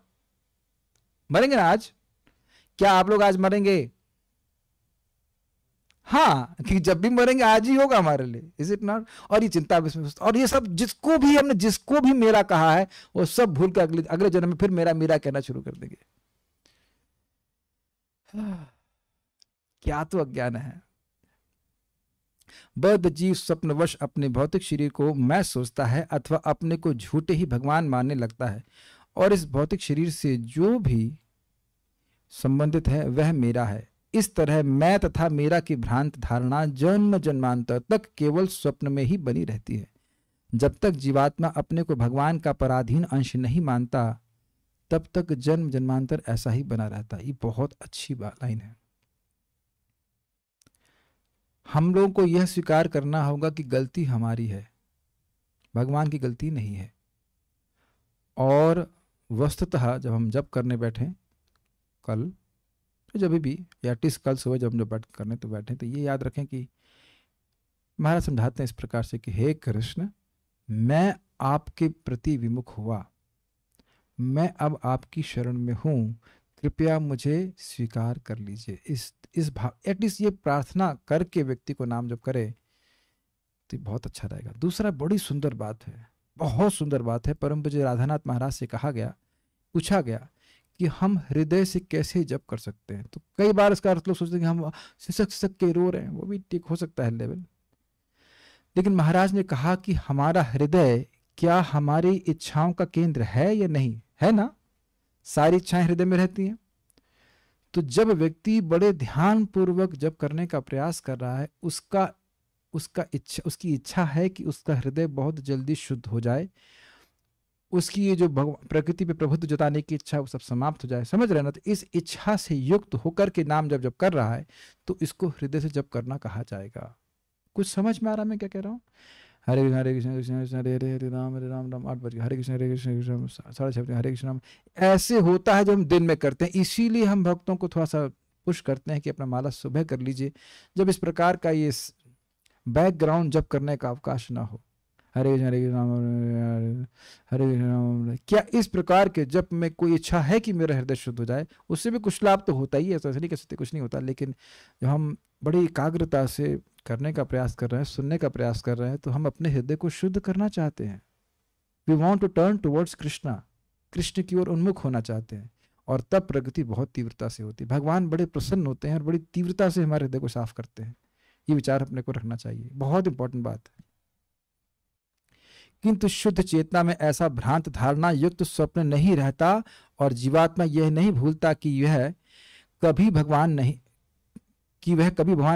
मरेंगे ना आज। क्या आप लोग आज मरेंगे? हाँ, कि जब भी मरेंगे आज ही होगा हमारे लिए। Is it not? और ये चिंता और ये सब जिसको भी मेरा कहा है वो सब भूल कर अगले जन्म में फिर मेरा मेरा कहना शुरू कर देंगे। क्या तो अज्ञान है। बद्ध जीव स्वप्नवश अपने भौतिक शरीर को मैं सोचता है अथवा अपने को झूठे ही भगवान मानने लगता है, और इस भौतिक शरीर से जो भी संबंधित है वह मेरा है। इस तरह मैं तथा मेरा की भ्रांत धारणा जन्म जन्मांतर तक केवल स्वप्न में ही बनी रहती है। जब तक जीवात्मा अपने को भगवान का पराधीन अंश नहीं मानता तब तक जन्म जन्मांतर ऐसा ही बना रहता है। ये बहुत अच्छी लाइन है। हम लोगों को यह स्वीकार करना होगा कि गलती हमारी है, भगवान की गलती नहीं है। और वस्तुतः जब हम जप करने बैठे कल, तो जब भी या कल सुबह जब हम जब करने तो बैठे, तो ये याद रखें कि महाराज समझाते हैं इस प्रकार से कि हे कृष्ण, मैं आपके प्रति विमुख हुआ, मैं अब आपकी शरण में हूं, कृपया मुझे स्वीकार कर लीजिए। इस भाव एटलीस्ट ये प्रार्थना करके व्यक्ति को नाम जब करे तो बहुत अच्छा रहेगा। दूसरा बड़ी सुंदर बात है, बहुत सुंदर बात है। परम पूज्य राधानाथ महाराज से पूछा गया कि हम हृदय से कैसे जप कर सकते हैं। तो कई बार इसका अर्थ लोग सोचते हैं कि हम सिसक के रो रहे हैं, वो भी ठीक हो सकता है लेवल। लेकिन महाराज ने कहा कि हमारा हृदय क्या हमारी इच्छाओं का केंद्र है या नहीं है? ना, सारी इच्छाएं हृदय में रहती हैं। तो जब व्यक्ति बड़े ध्यान पूर्वक जप करने का प्रयास कर रहा है, उसकी इच्छा है कि उसका हृदय बहुत जल्दी शुद्ध हो जाए, उसकी ये जो प्रकृति पे प्रभुत्व जताने की इच्छा वो सब समाप्त हो जाए। समझ रहे ना? तो इस इच्छा से युक्त होकर के नाम जब कर रहा है तो इसको हृदय से जप करना कहा जाएगा। कुछ समझ में आ रहा है मैं क्या कह रहा हूँ? हरे कृष्ण कृष्ण कृष्ण हरे हरे, हरे राम राम 8 बजे, हरे कृष्ण कृष्ण 6:30, हरे कृष्ण। ऐसे होता है जब हम दिन में करते हैं। इसीलिए हम भक्तों को थोड़ा सा पुश करते हैं कि अपना माला सुबह कर लीजिए, जब इस प्रकार का ये बैकग्राउंड जब करने का अवकाश ना हो। हरे कृष्ण हरे कृष्ण हरे कृष्ण। क्या इस प्रकार के जप में कोई इच्छा है कि मेरा हृदय शुद्ध हो जाए? उससे भी कुछ लाभ तो होता ही है, ऐसा नहीं कह सकते कुछ नहीं होता, लेकिन जो हम बड़ी एकाग्रता से करने का प्रयास कर रहे हैं, सुनने का प्रयास कर रहे हैं, तो हम अपने हृदय को शुद्ध करना चाहते हैं। We want to turn towards Krishna, Krishna की ओर उन्मुख होना चाहते हैं, और तब प्रगति बहुत तीव्रता से होती है। भगवान बड़े प्रसन्न होते हैं और बड़ी तीव्रता से हमारे हृदय को साफ करते हैं। ये विचार अपने को रखना चाहिए, बहुत इंपॉर्टेंट बात है। किंतु शुद्ध चेतना में ऐसा भ्रांत धारणा युक्त स्वप्न नहीं रहता, और जीवात्मा यह नहीं भूलता कि वह कभी भगवान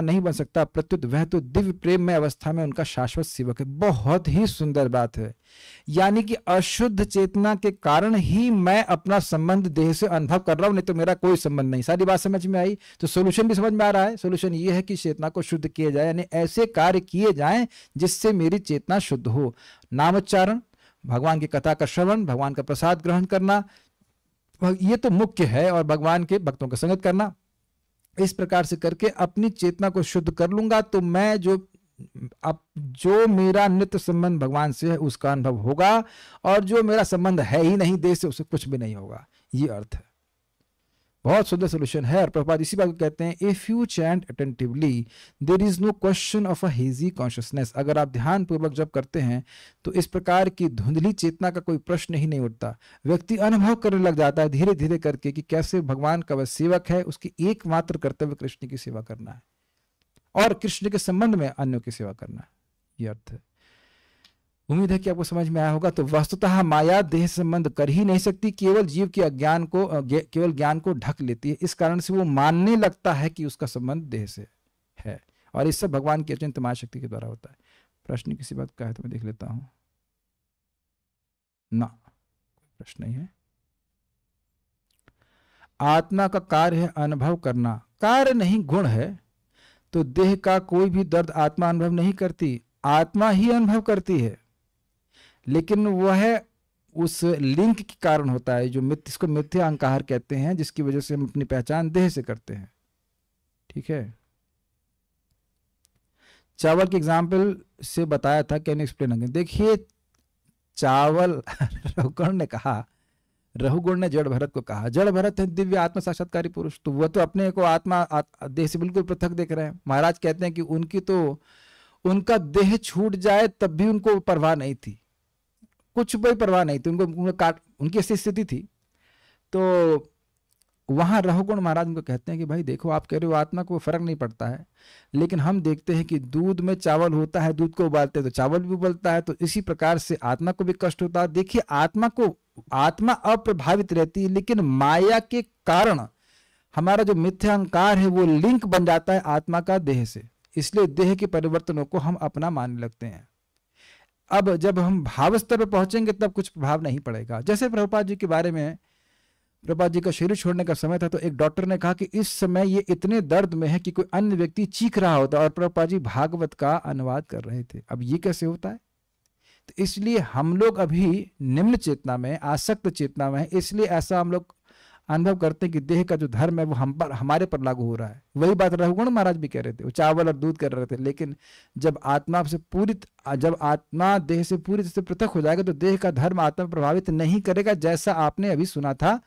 नहीं बन सकता, प्रत्युत वह तो दिव्य प्रेम में अवस्था में उनका शाश्वत सेवक है। बहुत ही सुंदर बात है। यानी कि अशुद्ध चेतना के कारण ही मैं अपना संबंध देह से अनुभव कर रहा हूं, नहीं तो मेरा कोई संबंध नहीं। सारी बात समझ में आई? तो सोल्यूशन भी समझ में आ रहा है। सोल्यूशन ये है कि चेतना को शुद्ध किया जाए, यानी ऐसे कार्य किए जाएं जिससे मेरी चेतना शुद्ध हो। नामोच्चारण, भगवान की कथा का श्रवण, भगवान का प्रसाद ग्रहण करना, ये तो मुख्य है, और भगवान के भक्तों का संगत करना। इस प्रकार से करके अपनी चेतना को शुद्ध कर लूंगा तो मैं जो मेरा नित्य संबंध भगवान से है उसका अनुभव होगा, और जो मेरा संबंध है ही नहीं देह से, उससे कुछ भी नहीं होगा। ये अर्थ है। बहुत सुंदर सोल्यूशन है। और प्रभुपाद इसी बात को कहते हैं, if you chant attentively there is no question of a hazy consciousness. अगर आप ध्यान पूर्वक जब करते हैं तो इस प्रकार की धुंधली चेतना का कोई प्रश्न ही नहीं उठता। व्यक्ति अनुभव करने लग जाता है धीरे धीरे करके कि कैसे भगवान का वह सेवक है, उसकी एकमात्र कर्तव्य कृष्ण की सेवा करना है, और कृष्ण के संबंध में अन्यों की सेवा करना है। यह अर्थ है। उम्मीद है कि आपको समझ में आया होगा। तो वस्तुतः माया देह संबंध कर ही नहीं सकती, केवल जीव के अज्ञान को केवल ज्ञान को ढक लेती है। इस कारण से वो मानने लगता है कि उसका संबंध देह से है, और इससे भगवान की अचिंत्य माया शक्ति के द्वारा होता है। प्रश्न किसी बात का है तो मैं देख लेता हूं। ना, प्रश्न नहीं है। आत्मा का कार्य है अनुभव करना, कार्य नहीं गुण है। तो देह का कोई भी दर्द आत्मा अनुभव नहीं करती, आत्मा ही अनुभव करती है, लेकिन वह उस लिंक के कारण होता है जो इसको मिथ्या अहंकार कहते हैं, जिसकी वजह से हम अपनी पहचान देह से करते हैं। ठीक है। चावल के एग्जाम्पल से बताया था, कैन एक्सप्लेन अगेन। देखिए चावल रघुगुण ने जड़ भरत को कहा, जड़ भरत है दिव्य आत्म साक्षात्कारी पुरुष, तो वह तो अपने को आत्मा देह से बिल्कुल पृथक देख रहे हैं। महाराज कहते हैं कि उनका देह छूट जाए तब भी उनको परवाह नहीं थी, कुछ भी परवाह नहीं थी उनकी ऐसी स्थिति थी। तो वहां रघुगुण महाराज उनको कहते हैं कि भाई देखो, आप कह रहे हो आत्मा को फर्क नहीं पड़ता है, लेकिन हम देखते हैं कि दूध में चावल होता है, दूध को उबालते हैं तो चावल भी उबलता है, तो इसी प्रकार से आत्मा को भी कष्ट होता है। देखिए आत्मा अप्रभावित रहती है, लेकिन माया के कारण हमारा जो मिथ्या अहंकार है वो लिंक बन जाता है आत्मा का देह से, इसलिए देह के परिवर्तनों को हम अपना मानने लगते हैं। अब जब हम भाव स्तर पर पहुंचेंगे तब कुछ प्रभाव नहीं पड़ेगा। जैसे प्रभुपाद जी के बारे में, प्रभुपाद जी का शरीर छोड़ने का समय था, तो एक डॉक्टर ने कहा कि इस समय ये इतने दर्द में है कि कोई अन्य व्यक्ति चीख रहा होता, और प्रभुपाद जी भागवत का अनुवाद कर रहे थे। अब ये कैसे होता है? तो इसलिए हम लोग अभी निम्न चेतना में, आसक्त चेतना में है, इसलिए ऐसा हम लोग अनुभव करते हैं कि देह का जो धर्म है वो हमारे पर लागू हो रहा है। वही बात रघुगुण महाराज भी कह रहे थे, वो चावल और दूध कर रहे थे, लेकिन जब आत्मा देह से पूरी तरह से पृथक हो जाएगा तो देह का धर्म आत्मा प्रभावित नहीं करेगा। जैसा आपने अभी सुना था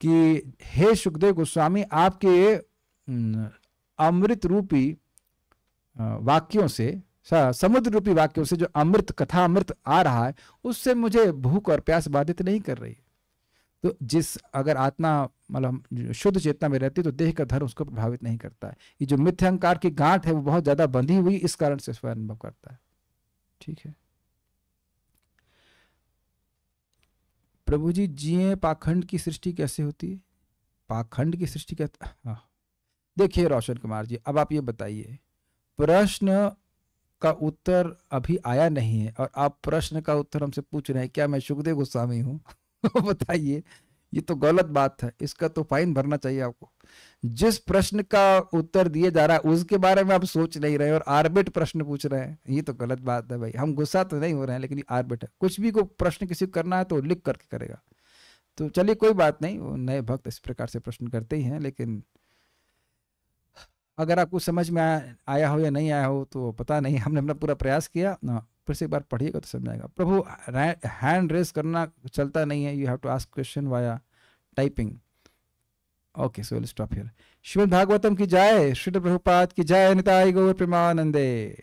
कि हे सुखदेव गोस्वामी, आपके अमृत रूपी वाक्यों से, समुद्र रूपी वाक्यों से जो अमृत कथा अमृत आ रहा है, उससे मुझे भूख और प्यास बाधित नहीं कर रही। तो अगर आत्मा मतलब शुद्ध चेतना में रहती है तो देह का धर्म उसको प्रभावित नहीं करता है। ये जो मिथ्या अहंकार की गांठ है वो बहुत ज्यादा बंधी हुई, इस कारण से स्वयं अनुभव करता है। ठीक है। प्रभु जी, जिये पाखंड की सृष्टि कैसे होती है? पाखंड की सृष्टि क्या? देखिए रोशन कुमार जी, अब आप ये बताइए, प्रश्न का उत्तर अभी आया नहीं है और आप प्रश्न का उत्तर हमसे पूछ रहे हैं, क्या मैं सुखदेव गोस्वामी हूं? बताइए, ये तो गलत बात है, इसका तो फाइन भरना चाहिए आपको। जिस प्रश्न का उत्तर दिया जा रहा है उसके बारे में आप सोच नहीं रहे और आर्बिट प्रश्न पूछ रहे हैं, ये तो गलत बात है भाई। हम गुस्सा तो नहीं हो रहे हैं, लेकिन ये आर्बिट है। कुछ भी को प्रश्न किसी को करना है तो लिख करके करेगा। तो चलिए कोई बात नहीं, वो नए भक्त इस प्रकार से प्रश्न करते ही हैं, लेकिन अगर आपको समझ में आया हो या नहीं आया हो तो पता नहीं, हमने अपना पूरा प्रयास किया ना। फिर से एक बार पढ़िएगा तो समझ आएगा। प्रभु हैंड रेस करना चलता नहीं है, you have to ask question via typing. Okay, so will stop here. Srimad Bhagavatam की जय, श्रील प्रभुपाद की जय, निताई गौर प्रेमानंदे।